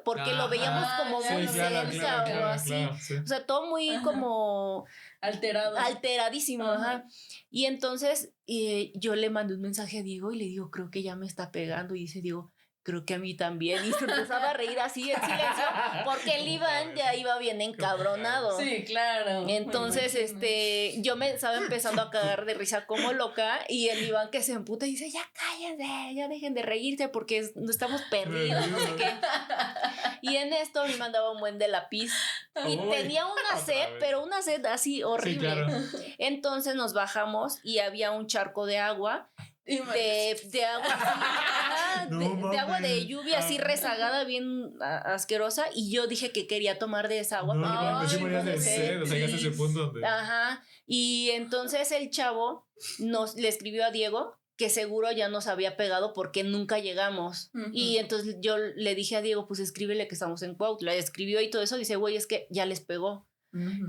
porque lo veíamos como muy cerca o así. O sea, todo muy como alteradísimo. Ajá. Y entonces yo le mandé un mensaje a Diego y le digo, creo que ya me está pegando. Y dice Diego, creo que a mí también. Y se empezaba a reír así en silencio porque el Iván ya iba bien encabronado. Sí, claro. Entonces, yo me estaba empezando a cagar de risa como loca y el Iván que se emputa y dice, ya cállense, ya dejen de reírse porque no estamos perdidos, no sé qué. Y en esto me mandaba un buen de lápiz y tenía una sed, pero una sed así horrible. Sí, claro. Entonces nos bajamos y había un charco de agua. De agua de agua de lluvia así rezagada bien asquerosa y yo dije que quería tomar de esa agua Ajá. Y entonces el chavo le escribió a Diego que seguro ya nos había pegado porque nunca llegamos. Y entonces yo le dije a Diego, pues escríbele que estamos en Cuautla. Escribió y todo eso, dice, güey, es que ya les pegó.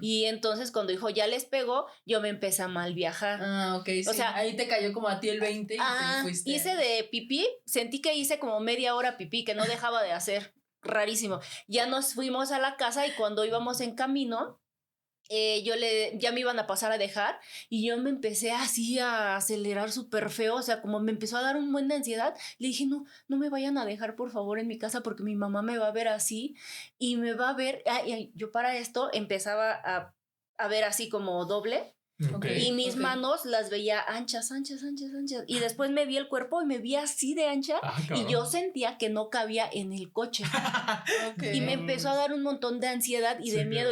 Y entonces cuando dijo ya les pegó, yo me empecé a mal viajar. Sí. O sea, ahí te cayó como a ti el 20 y te fuiste. Hice de pipí, sentí que hice como media hora pipí que no dejaba de hacer, rarísimo. Ya nos fuimos a la casa y cuando íbamos en camino ya me iban a pasar a dejar y yo me empecé así a acelerar súper feo, o sea, como me empezó a dar un buen de ansiedad, le dije, no me vayan a dejar por favor en mi casa porque mi mamá me va a ver así y me va a ver, yo para esto empezaba a ver así como doble. Y mis manos las veía anchas y después me vi el cuerpo y me vi así de ancha y yo sentía que no cabía en el coche. Y me empezó a dar un montón de ansiedad y de miedo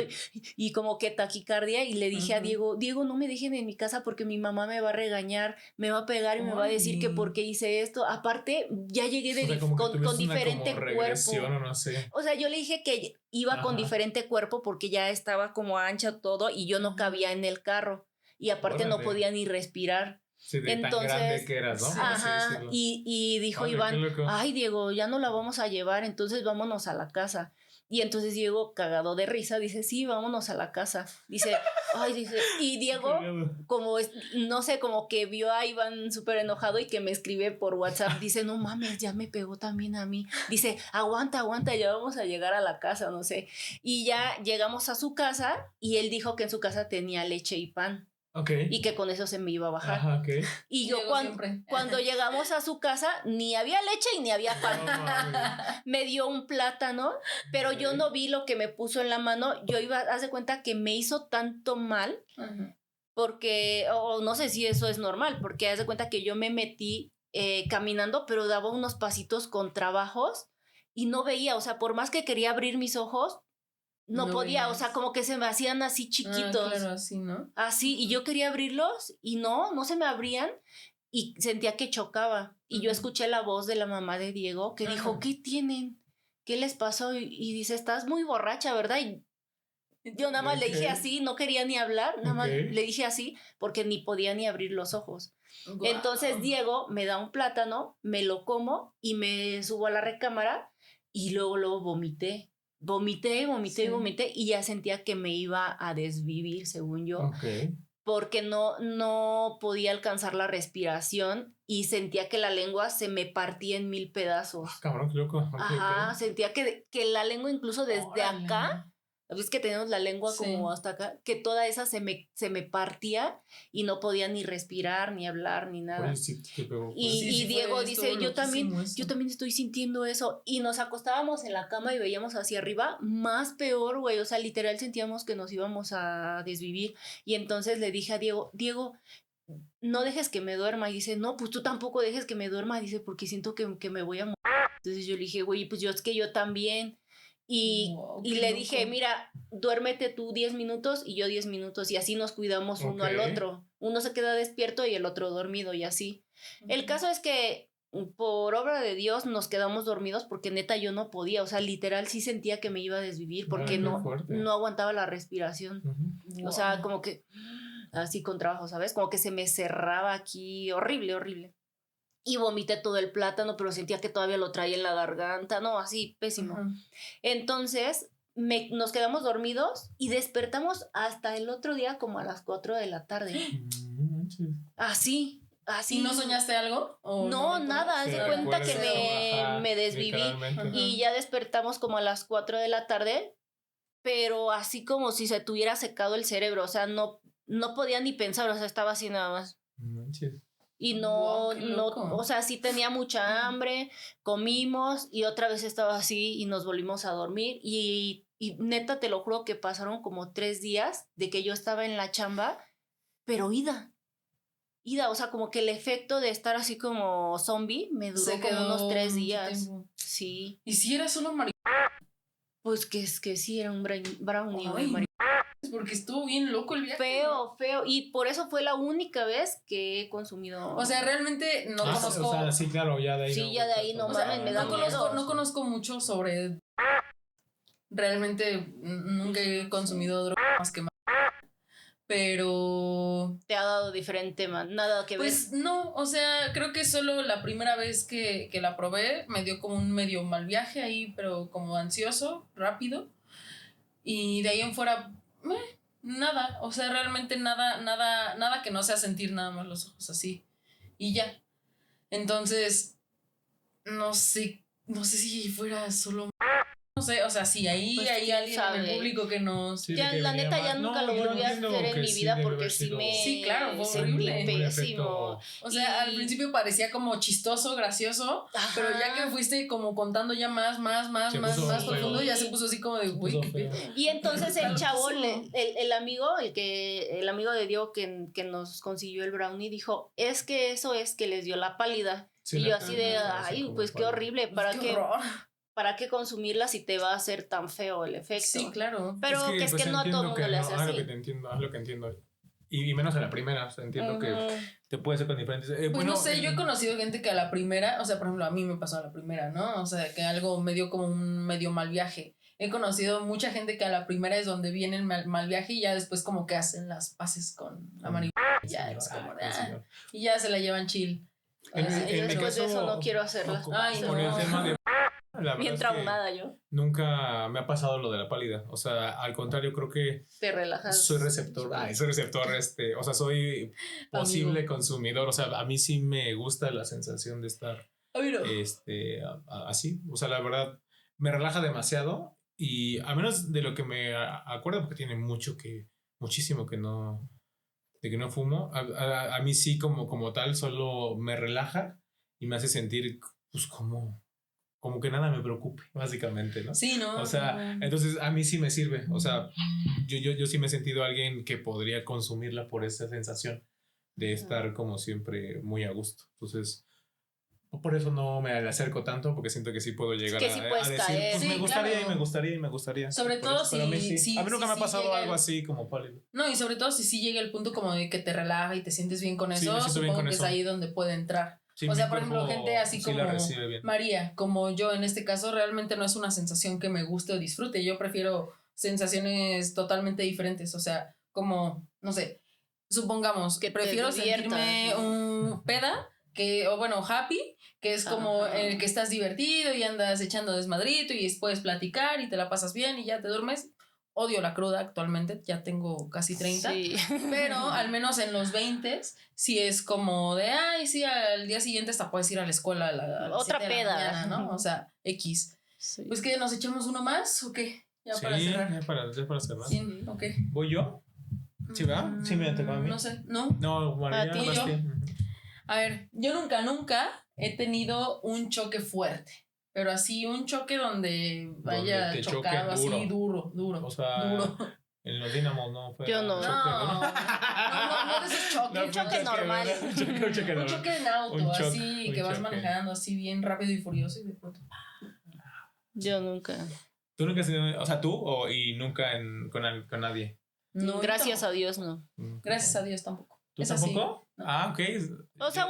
y como que taquicardia y le dije a Diego, no me dejen en mi casa porque mi mamá me va a regañar, me va a pegar y me va a decir que por qué hice esto. Aparte ya llegué con diferente cuerpo, no sé. O sea, yo le dije que iba con diferente cuerpo porque ya estaba como ancha todo y yo no cabía en el carro. Y aparte no podía ni respirar. Sí, entonces, tan grande que eras, ¿no? Ajá, y dijo Iván, ay Diego, ya no la vamos a llevar, entonces vámonos a la casa. Y entonces Diego, cagado de risa, dice, sí, vámonos a la casa. Dice, y Diego, como, no sé, como que vio a Iván súper enojado y que me escribe por WhatsApp, dice, no mames, ya me pegó también a mí. Dice, aguanta, ya vamos a llegar a la casa, no sé. Y ya llegamos a su casa y él dijo que en su casa tenía leche y pan. Y que con eso se me iba a bajar. Y yo cuando llegamos a su casa ni había leche y ni había pan. Me dio un plátano, pero yo no vi lo que me puso en la mano. Yo haz de cuenta que me hizo tanto mal porque, no sé si eso es normal, porque haz de cuenta que yo me metí caminando, pero daba unos pasitos con trabajos y no veía, o sea, por más que quería abrir mis ojos, no podía, o sea, como que se me hacían así chiquitos. Claro, así, ¿no? Así, y yo quería abrirlos y no se me abrían y sentía que chocaba. Y yo escuché la voz de la mamá de Diego que dijo, ¿qué tienen? ¿Qué les pasó? Y dice, estás muy borracha, ¿verdad? Y yo nada más le dije así, no quería ni hablar, nada más le dije así porque ni podía ni abrir los ojos. Wow. Entonces Diego me da un plátano, me lo como y me subo a la recámara y luego vomité y ya sentía que me iba a desvivir, según yo, porque no podía alcanzar la respiración y sentía que la lengua se me partía en 1000 pedazos. Cabrón, qué loco. Ajá, sentía que la lengua incluso desde acá, ves que tenemos la lengua como hasta acá, que toda esa se me partía y no podía ni respirar, ni hablar, ni nada. Y Diego dice, yo también estoy sintiendo eso. Y nos acostábamos en la cama y veíamos hacia arriba, más peor, güey. O sea, literal sentíamos que nos íbamos a desvivir. Y entonces le dije a Diego, no dejes que me duerma. Y dice, no, pues tú tampoco dejes que me duerma. Dice, porque siento que me voy a morir. Entonces yo le dije, güey, pues es que yo también. Y le dije, mira, duérmete tú 10 minutos y yo 10 minutos y así nos cuidamos uno al otro. Uno se queda despierto y el otro dormido y así. El caso es que por obra de Dios nos quedamos dormidos porque neta yo no podía, o sea, literal sí sentía que me iba a desvivir porque no aguantaba la respiración. O sea, como que así con trabajo, ¿sabes? Como que se me cerraba aquí, horrible. Y vomité todo el plátano, pero sentía que todavía lo traía en la garganta, no, así, pésimo. Entonces, nos quedamos dormidos y despertamos hasta el otro día como a las 4 de la tarde. Así. ¿Y no soñaste algo? No, nada, haz de cuenta que me desviví. Y ya despertamos como a las 4 de la tarde, pero así como si se tuviera secado el cerebro, o sea, no podía ni pensar, o sea, estaba así nada más. Y no, o sea, sí tenía mucha hambre, comimos y otra vez estaba así y nos volvimos a dormir y neta te lo juro que pasaron como 3 días de que yo estaba en la chamba, pero ida, o sea, como que el efecto de estar así como zombie me duró como unos 3 días. Sí. ¿Y si eras solo marihuana? Pues que sí, era un brownie, güey, porque estuvo bien loco el viaje. Feo. Y por eso fue la única vez que he consumido. O sea, realmente no conozco. O sea, sí, claro, ya de ahí. Sí, ya de ahí no mames, me da miedo. No conozco mucho sobre. Realmente nunca he consumido droga más que más. Pero. ¿Te ha dado diferente, nada que ver? Pues no, o sea, creo que solo la primera vez que la probé me dio como un medio mal viaje ahí, pero como ansioso, rápido. Y de ahí en fuera. Nada, o sea, realmente nada que no sea sentir nada más los ojos así y ya. Entonces, no sé si fuera solo, no sé, o sea, si ahí pues hay alguien en el público que nos... Sí, ya, la neta, ya nunca lo volví a hacer en mi vida porque sí me... Sí, claro, fue horrible. Pésimo. O sea, al principio parecía como chistoso, gracioso, pero ya que fuiste como contando ya más profundo, ya se puso así como de, uy, qué pedo. Y entonces el chavo, el amigo de Diego que nos consiguió el brownie, dijo, es que eso es que les dio la pálida. Sí, y yo así de, ay, pues qué horrible, ¿para qué consumirla si te va a hacer tan feo el efecto? Sí, claro. Pero es que no a todo el mundo le hace así. Lo que entiendo. Y menos a la primera, o sea, entiendo que te puede ser con diferentes... pues bueno, no sé, yo he conocido gente que a la primera, o sea, por ejemplo, a mí me pasó a la primera, ¿no? O sea, que algo me dio como un medio mal viaje. He conocido mucha gente que a la primera es donde viene el mal viaje y ya después como que hacen las paces con la marihuana. Y ya es como y ya se la llevan chill. Después de eso no quiero hacerla. Ay, no. Por el tema de... Bien traumada yo. Nunca me ha pasado lo de la pálida. O sea, al contrario, creo que te relajas. Soy receptor. O sea, soy posible consumidor. O sea, a mí sí me gusta la sensación de estar así. O sea, la verdad, me relaja demasiado. Y a menos de lo que me acuerdo, porque tiene muchísimo que no fumo. A mí sí, como tal, solo me relaja y me hace sentir, pues, como que nada me preocupe, básicamente, ¿no? Sí, ¿no? O sea, entonces a mí sí me sirve. O sea, yo sí me he sentido alguien que podría consumirla por esa sensación de estar como siempre muy a gusto. Entonces, por eso no me acerco tanto, porque siento que sí puedo llegar sí puedes a decir, caer. pues Sí, me gustaría claro. y me gustaría. Sobre todo eso, pero a mí sí. A mí nunca me ha pasado algo el... así como pálido. No, y sobre todo si llega el punto como de que te relaja y te sientes bien con eso, me supongo con que eso. es ahí donde puede entrar. Sí, o sea, por ejemplo, gente así como bien. María, como yo en este caso, realmente no es una sensación que me guste o disfrute. Yo prefiero sensaciones totalmente diferentes. O sea, como, no sé, supongamos que prefiero sentirme un peda, o bueno, happy, que es como el que estás divertido y andas echando desmadrito y puedes platicar y te la pasas bien y ya te duermes. Odio la cruda actualmente, ya tengo casi 30, pero al menos en los 20 sí es como de, ay, sí, al día siguiente hasta puedes ir a la escuela a las otra peda, de la mañana, ¿no? O sea, X. Sí. Pues que nos echamos uno más o qué? Ya para cerrar. Ya para cerrar. Sí, ok. ¿Voy yo? ¿Sí, va? Sí, me tocó a mí. No sé, ¿no? No, María, ¿Y yo? A ver, yo nunca he tenido un choque fuerte. Pero así un choque donde vaya chocado así duro. O sea, duro. En los Dínamos no fue. Yo no. No de esos choques. Un choque normal. Un choque en auto, así, que vas manejando así bien rápido y furioso y de pronto. Yo nunca. ¿Tú nunca has tenido, o sea, tú y nunca con nadie? No, gracias a Dios no. Gracias a Dios tampoco. ¿Tú tampoco? No. Ah, ok. O sea,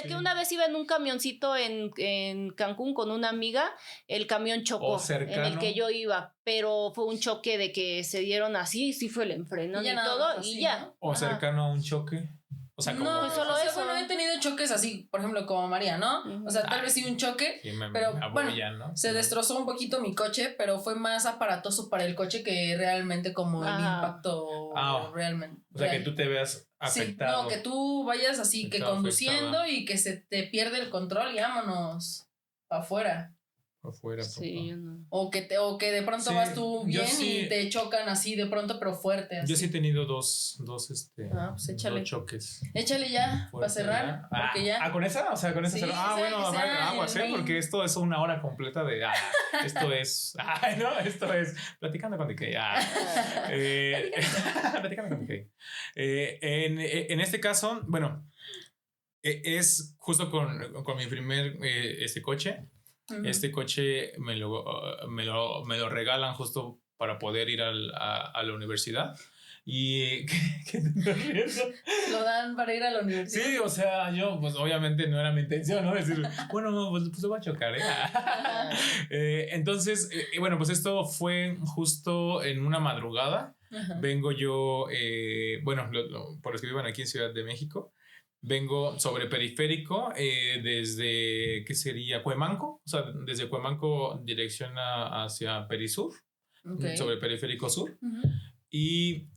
que una vez iba en un camioncito en Cancún con una amiga, el camión chocó en el que yo iba, pero fue un choque de que se dieron así, sí fue el enfrenón y todo, así, y ya. ¿No? O cercano a un choque. O sea, como... No, solo eso. Bueno, he tenido choques así, por ejemplo, como María, ¿no? O sea, tal vez sí un choque, pero bueno, ¿no? Se destrozó un poquito mi coche, pero fue más aparatoso para el coche que realmente como el impacto realmente. O sea, que tú te veas afectado. Sí, no, que tú vayas así, que conduciendo y que se te pierde el control y vámonos afuera. Afuera, sí, yo no. O que de pronto vas tú bien y te chocan así de pronto, pero fuerte. Así. Yo sí he tenido dos pues échale. Dos choques. Échale ya, para cerrar. Porque ya. ¿Con esa? O sea, con esa cerrar. Bueno, aguas, porque esto es una hora completa de. Esto es. No, esto es. Platicando con DK. Platicando con DK. En este caso, bueno, es justo con mi primer coche. Este coche me lo regalan justo para poder ir a la universidad. ¿Y qué te ríes? Lo dan para ir a la universidad. Sí, o sea, yo, pues obviamente no era mi intención, ¿no? Decir, bueno, pues lo voy a chocar, entonces, bueno, pues esto fue justo en una madrugada. Vengo yo, bueno, por los que vivan aquí en Ciudad de México. Vengo sobre periférico desde, ¿qué sería? Cuemanco, o sea, desde Cuemanco dirección hacia Perisur, sobre periférico sur. Y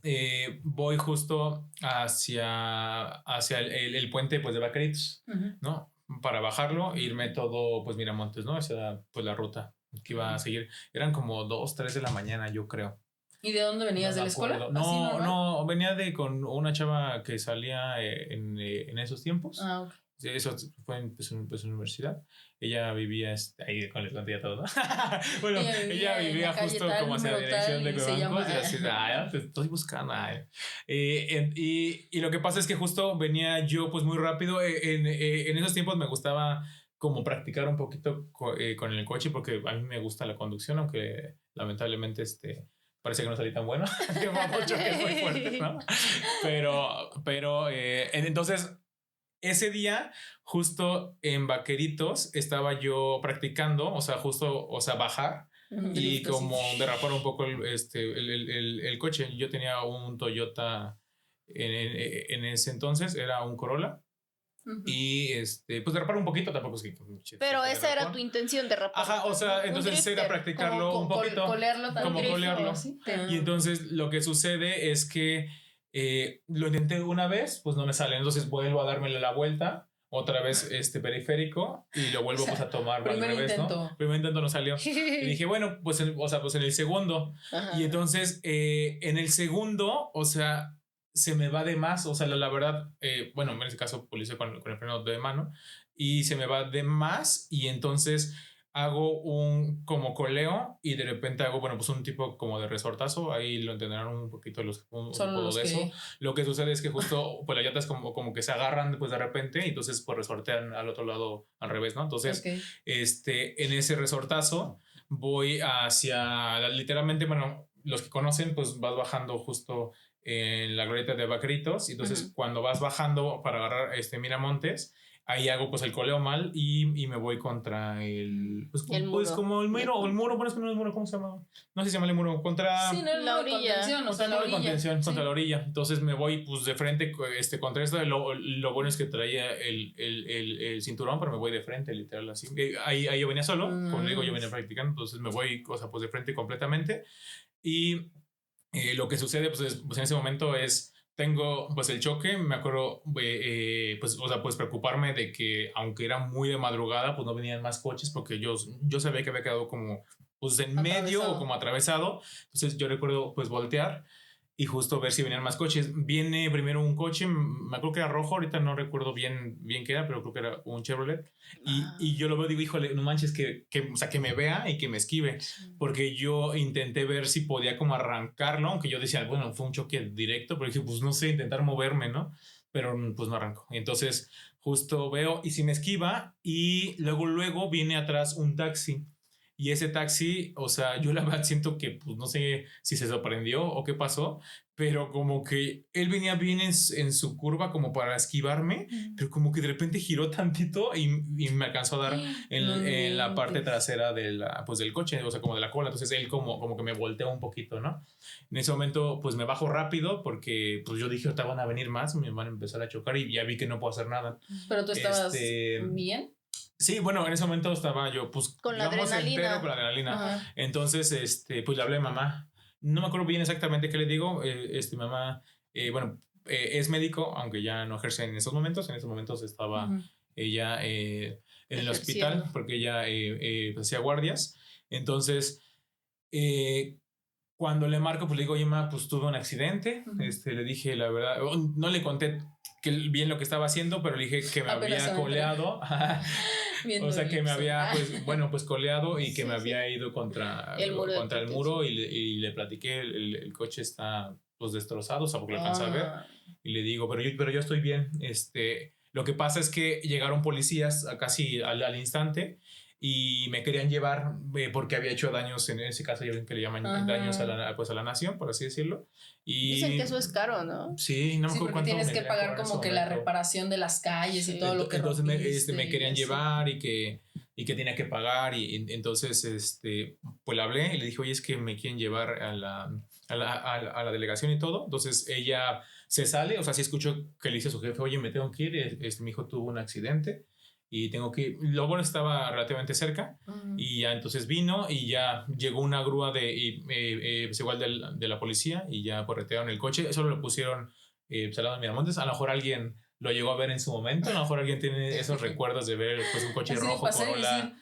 voy justo hacia el puente pues, de Vaqueritos, ¿no? Para bajarlo e irme todo, pues Miramontes, ¿no? Esa era pues la ruta que iba a seguir. Eran como 2, 3 de la mañana, yo creo. ¿Y de dónde venías? ¿De la escuela? No, venía con una chava que salía en esos tiempos. Ok. Eso fue en universidad. Ella vivía ahí con el plantilla todo, ¿no? Bueno, ella vivía justo como hacia la dirección de Cuemanco. Te estoy buscando. Y lo que pasa es que justo venía yo pues muy rápido. En esos tiempos me gustaba como practicar un poquito con el coche porque a mí me gusta la conducción, aunque lamentablemente parece que no salí tan bueno. Que mucho que fue fuerte, ¿no? Pero entonces ese día justo en Vaqueritos estaba yo practicando, o sea, justo, o sea, bajar y como derrapar un poco el coche. Yo tenía un Toyota en ese entonces, era un Corolla. Y pues derrapar un poquito tampoco es que. Pero esa era tu intención, derrapar. Ajá, o sea, entonces era practicarlo un poquito. Como colearlo. Y entonces lo que sucede es que lo intenté una vez, pues no me sale. Entonces vuelvo a darme la vuelta, otra vez periférico, y lo vuelvo pues a tomar al revés, ¿no? Primer intento no salió. Y dije, bueno, pues en el segundo. Ajá. Y entonces en el segundo, o sea, se me va de más, o sea, la verdad, bueno, en este caso pues, lo hice con el freno de mano y se me va de más y entonces hago un como coleo y de repente hago, bueno, pues un tipo como de resortazo, ahí lo entenderán un poquito los de eso. Lo que sucede es que justo pues las llantas como que se agarran pues de repente y entonces pues resortean al otro lado al revés, ¿no? Entonces, en ese resortazo voy hacia, literalmente, bueno, los que conocen pues vas bajando justo en la glorieta de Vaqueritos y entonces cuando vas bajando para agarrar Miramontes, ahí hago pues el coleo mal y me voy contra el pues como el muro, o el muro, pero es que no es el muro, ¿cómo se llama? No sé si se llama el muro, contra la orilla, contra la orilla. Entonces me voy pues de frente contra esto. Lo bueno es que traía el cinturón, pero me voy de frente, literal, así. Ahí yo venía solo, como le digo, yo venía practicando, entonces me voy, pues de frente completamente. Y lo que sucede pues en ese momento es tengo pues el choque, me acuerdo pues preocuparme de que aunque era muy de madrugada pues no venían más coches porque yo sabía que había quedado como pues en medio o como atravesado, entonces yo recuerdo pues voltear y justo ver si venían más coches. Viene primero un coche, me acuerdo que era rojo, ahorita no recuerdo bien qué era, pero creo que era un Chevrolet. Y yo lo veo, digo, híjole, no manches, o sea, que me vea y que me esquive. Porque yo intenté ver si podía como arrancarlo, aunque yo decía, bueno, fue un choque directo, pero dije, pues no sé, intentar moverme, ¿no? Pero pues no arrancó. Y entonces justo veo y si me esquiva y luego viene atrás un taxi. Y ese taxi, o sea, yo la verdad siento que, pues no sé si se sorprendió o qué pasó, pero como que él venía bien en su curva como para esquivarme, pero como que de repente giró tantito y me alcanzó a dar en la parte trasera pues del coche, o sea, como de la cola. Entonces él como que me volteó un poquito, ¿no? En ese momento, pues me bajo rápido porque pues yo dije, ahorita van a venir más, me van a empezar a chocar y ya vi que no puedo hacer nada. ¿Pero tú estabas bien? Sí, bueno, en ese momento estaba yo, pues, con la adrenalina. Entero con la adrenalina. Ajá. Entonces, pues le hablé a mamá. No me acuerdo bien exactamente qué le digo. Mamá, es médico, aunque ya no ejerce en esos momentos. En esos momentos estaba ella en el hospital porque ella pues, hacía guardias. Entonces, cuando le marco, pues le digo, oye, mamá, pues tuve un accidente. Le dije la verdad, no le conté bien lo que estaba haciendo, pero le dije que me había coleado. O sea, que me había, pues coleado y que me había ido contra el muro y le platiqué, el coche está, pues, destrozado, o sea, porque lo alcanza a ver. Y le digo, pero yo estoy bien. Lo que pasa es que llegaron policías casi al instante y me querían llevar porque había hecho daños, en ese caso ya ven que le llaman daños a la nación, por así decirlo. Y dicen que eso es caro, ¿no? Sí, no me acuerdo cuánto tienes que pagar como que la reparación de las calles y todo lo que entonces me querían llevar y que tenía que pagar y entonces pues le hablé y le dije, oye, es que me quieren llevar a la delegación y todo. Entonces ella se sale, o sea, sí escuchó que le dice a su jefe, oye, me tengo que ir, mi hijo tuvo un accidente y tengo que ir. Lo bueno estaba relativamente cerca y ya entonces vino y ya llegó una grúa pues igual de la policía y ya retiraron el coche. Eso lo pusieron al lado de Miramontes. A lo mejor alguien lo llegó a ver en su momento, a lo mejor alguien tiene esos recuerdos de ver pues un coche así rojo Corolla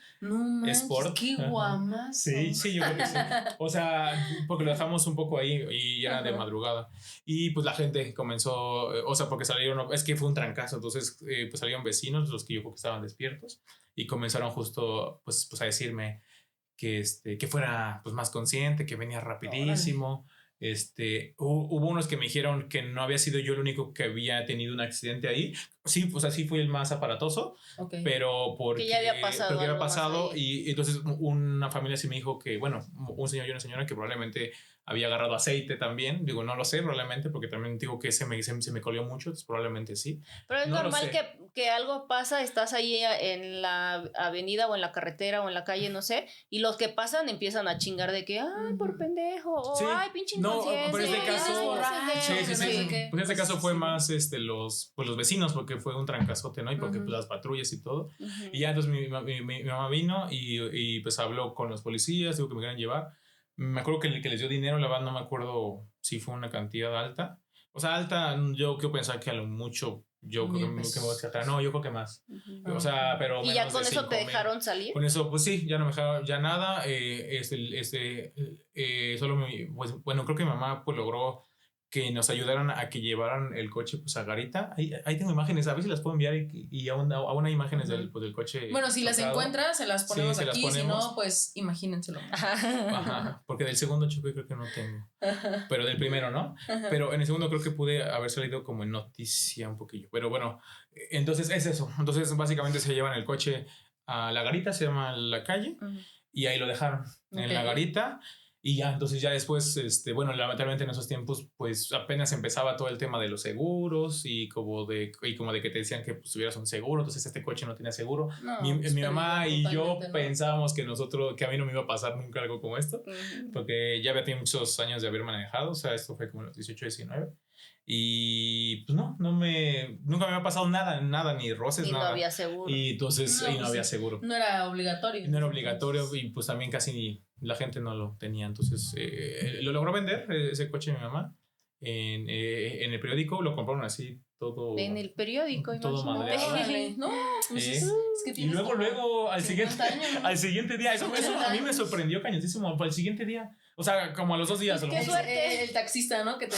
Sport. Qué guamas. Sí, yo creo que sí. O sea, porque lo dejamos un poco ahí y era de madrugada. Y pues la gente comenzó, o sea, porque salieron, es que fue un trancazo, entonces pues salieron vecinos, los que yo creo que estaban despiertos, y comenzaron justo pues a decirme que fuera pues más consciente, que venía rapidísimo. Hubo unos que me dijeron que no había sido yo el único que había tenido un accidente ahí. Sí, pues así fui el más aparatoso, pero porque ya había pasado, y entonces una familia sí me dijo que, bueno, un señor y una señora que probablemente había agarrado aceite también. Digo, no lo sé, probablemente, porque también digo que se me colió mucho, entonces probablemente sí. Pero es normal que algo pasa, estás ahí en la avenida o en la carretera o en la calle, no sé, y los que pasan empiezan a chingar de que, ay, por pendejo, o ay, pinche inconsciente. No, pero este caso, pues este caso fue más los vecinos, porque fue un trancazote, ¿no? Y porque pues, las patrullas y todo. Y ya entonces mi mamá vino y pues habló con los policías, digo que me querían llevar. Me acuerdo que les dio dinero, la verdad no me acuerdo si fue una cantidad alta. O sea, alta, yo quiero pensar que a lo mucho, yo creo que me voy a descartar. No, yo creo que más. O sea, pero ¿y ya con eso te dejaron salir? Con eso, pues sí, ya no me dejaron, ya nada. Solo pues, bueno, creo que mi mamá pues logró que nos ayudaron a que llevaran el coche pues a Garita. Ahí tengo imágenes, a ver si las puedo enviar y aún hay imágenes del coche. Bueno, si las encuentras, se las ponemos aquí, si no, pues imagínenselo. Ajá, porque del segundo choque creo que no tengo. Pero del primero, ¿no? Pero en el segundo creo que pude haber salido como en noticia un poquillo. Pero bueno, entonces es eso. Entonces básicamente se llevan el coche a la Garita, se llama la calle, y ahí lo dejaron en la Garita. Y ya, entonces ya después, bueno, lamentablemente en esos tiempos, pues apenas empezaba todo el tema de los seguros y como de que te decían que pues, tuvieras un seguro, entonces este coche no tenía seguro. No, mi mamá y yo pensábamos que a mí no me iba a pasar nunca algo como esto, porque ya había tenido muchos años de haber manejado, o sea, esto fue como los 18, 19. Y pues nunca me había pasado nada, ni roces, nada. Y no había seguro. Y entonces no había seguro. No era obligatorio. No era obligatorio y pues también casi la gente no lo tenía. Entonces lo logró vender ese coche mi mamá en el periódico, lo compraron así todo. En el periódico, todo madreado. No, pues es que y luego al siguiente día, eso a mí me sorprendió cañosísimo. Al siguiente día, o sea, como a los 2 días. Qué suerte el taxista, ¿no? Que te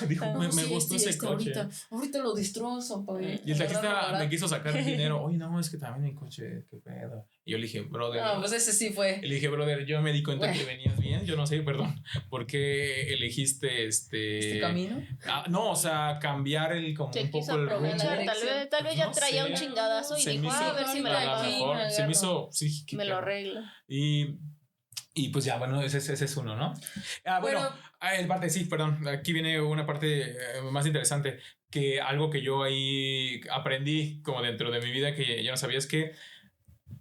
dijo, me gustó ese coche. Ahorita lo destrozo, pues. Y el taxista me quiso sacar el dinero. Oye, no, es que también mi coche, qué pedo. Y yo le dije, brother. No, pues ese sí fue. Le dije, brother, yo me di cuenta que venías bien. Yo no sé, perdón, ¿por qué elegiste este camino? No, o sea, cambiar un poco el rumbo. Tal vez ya traía un chingadazo y dijo, a ver si me lo arreglo. Se me hizo, sí, me lo arreglo. Y pues ya, bueno, ese es uno, ¿no? Bueno, el parte, sí, perdón. Aquí viene una parte más interesante, que algo que yo ahí aprendí como dentro de mi vida que yo no sabía es que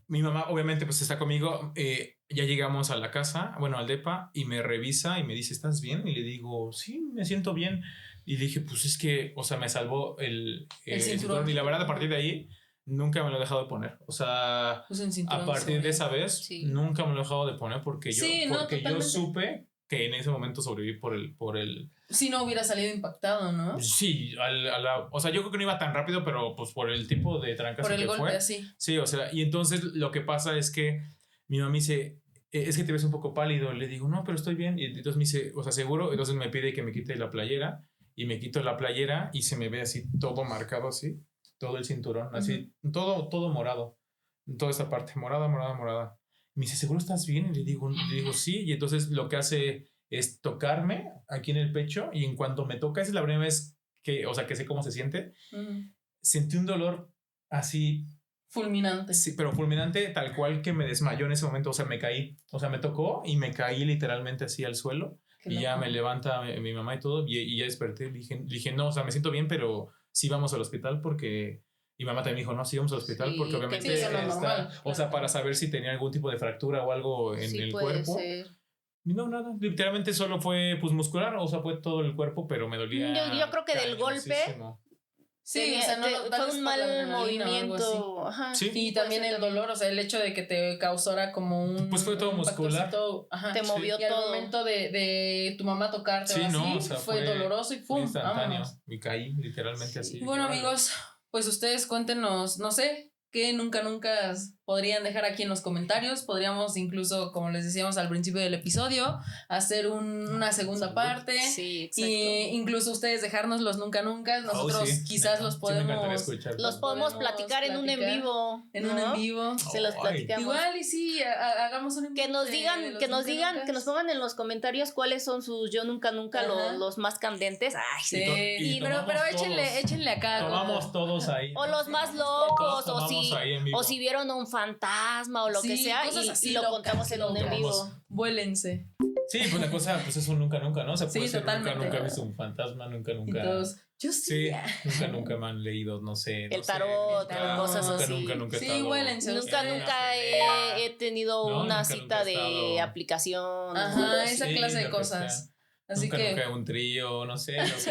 mi mamá obviamente pues está conmigo, ya llegamos a la casa, bueno, al depa, y me revisa y me dice, ¿estás bien? Y le digo, sí, me siento bien. Y dije, pues es que, o sea, me salvó el cinturón. Y la verdad, a partir de ahí, nunca me lo he dejado de poner. O sea, pues a partir de esa vez, nunca me lo he dejado de poner porque yo supe que en ese momento sobreviví por el... Si no hubiera salido impactado, ¿no? Sí, o sea, yo creo que no iba tan rápido, pero pues por el tipo de trancazo que fue. Por el golpe, así. Sí, o sea, y entonces lo que pasa es que mi mamá me dice, es que te ves un poco pálido. Le digo, no, pero estoy bien. Y entonces me dice, o sea, ¿seguro? Entonces me pide que me quite la playera y me quito la playera y se me ve así todo marcado así. Todo el cinturón, así, todo morado. Toda esta parte, morada. Me dice, ¿seguro estás bien? Y le digo, sí. Y entonces lo que hace es tocarme aquí en el pecho. Y en cuanto me toca, esa es la primera vez que sé cómo se siente. Sentí un dolor así. Fulminante. Sí, pero fulminante, tal cual que me desmayó en ese momento. O sea, me caí. O sea, me tocó y me caí literalmente así al suelo. Y ya me levanta mi mamá y todo. Y ya desperté. Dije, no, o sea, me siento bien, pero sí vamos al hospital porque... Y mamá también dijo, no, sí vamos al hospital porque obviamente está... O sea, para saber si tenía algún tipo de fractura o algo en el cuerpo. Ser. Y no, nada. Literalmente solo fue pues muscular, o sea, fue todo el cuerpo, pero me dolía. Yo creo que del golpe... Sí, o sea, fue un mal movimiento. Ajá. ¿Sí? Y también el dolor, o sea, el hecho de que te causara como un... Pues fue todo muscular. Te movió todo. Y al momento de tu mamá tocarte así, o sea, fue doloroso y ¡pum! Instantáneo. Y caí literalmente así. Bueno, amigos, pues ustedes cuéntenos, no sé, qué nunca podrían dejar aquí en los comentarios. Podríamos incluso, como les decíamos al principio del episodio, hacer una segunda parte. Sí, exacto. Y incluso ustedes dejarnos los nunca. Nosotros quizás los podemos platicar en un en vivo. En un en vivo. Se los platicamos. Igual y sí, hagamos un en vivo. Que nos pongan en los comentarios cuáles son sus yo nunca, los más candentes. Ay, sí. Pero échenle acá. Tomamos todos ahí. O los más locos, o si vieron un fantasma o lo que sea y lo contamos en un en vivo. Vuélense. Sí, pues la cosa pues es un nunca, ¿no? O sea, sí, totalmente. Nunca he visto un fantasma, nunca. Y todos, yo sí. Nunca me han leído, no sé. El tarot, cosas así. Nunca. Sí, vuélense. Nunca he tenido una cita de aplicación. Ajá, esa clase de cosas. Así nunca un trío, no sé. Sí,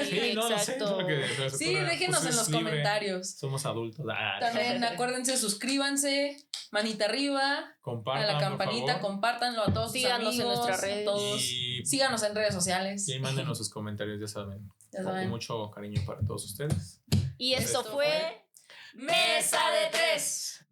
déjenos en los comentarios. Somos adultos. También acuérdense, suscríbanse, manita arriba, compartan, a la campanita, compártanlo a todos sus amigos, en nuestras redes. Síganos en redes sociales. Y mándenos sus comentarios, ya saben. Con mucho cariño para todos ustedes. Y esto fue Mesa de Tres.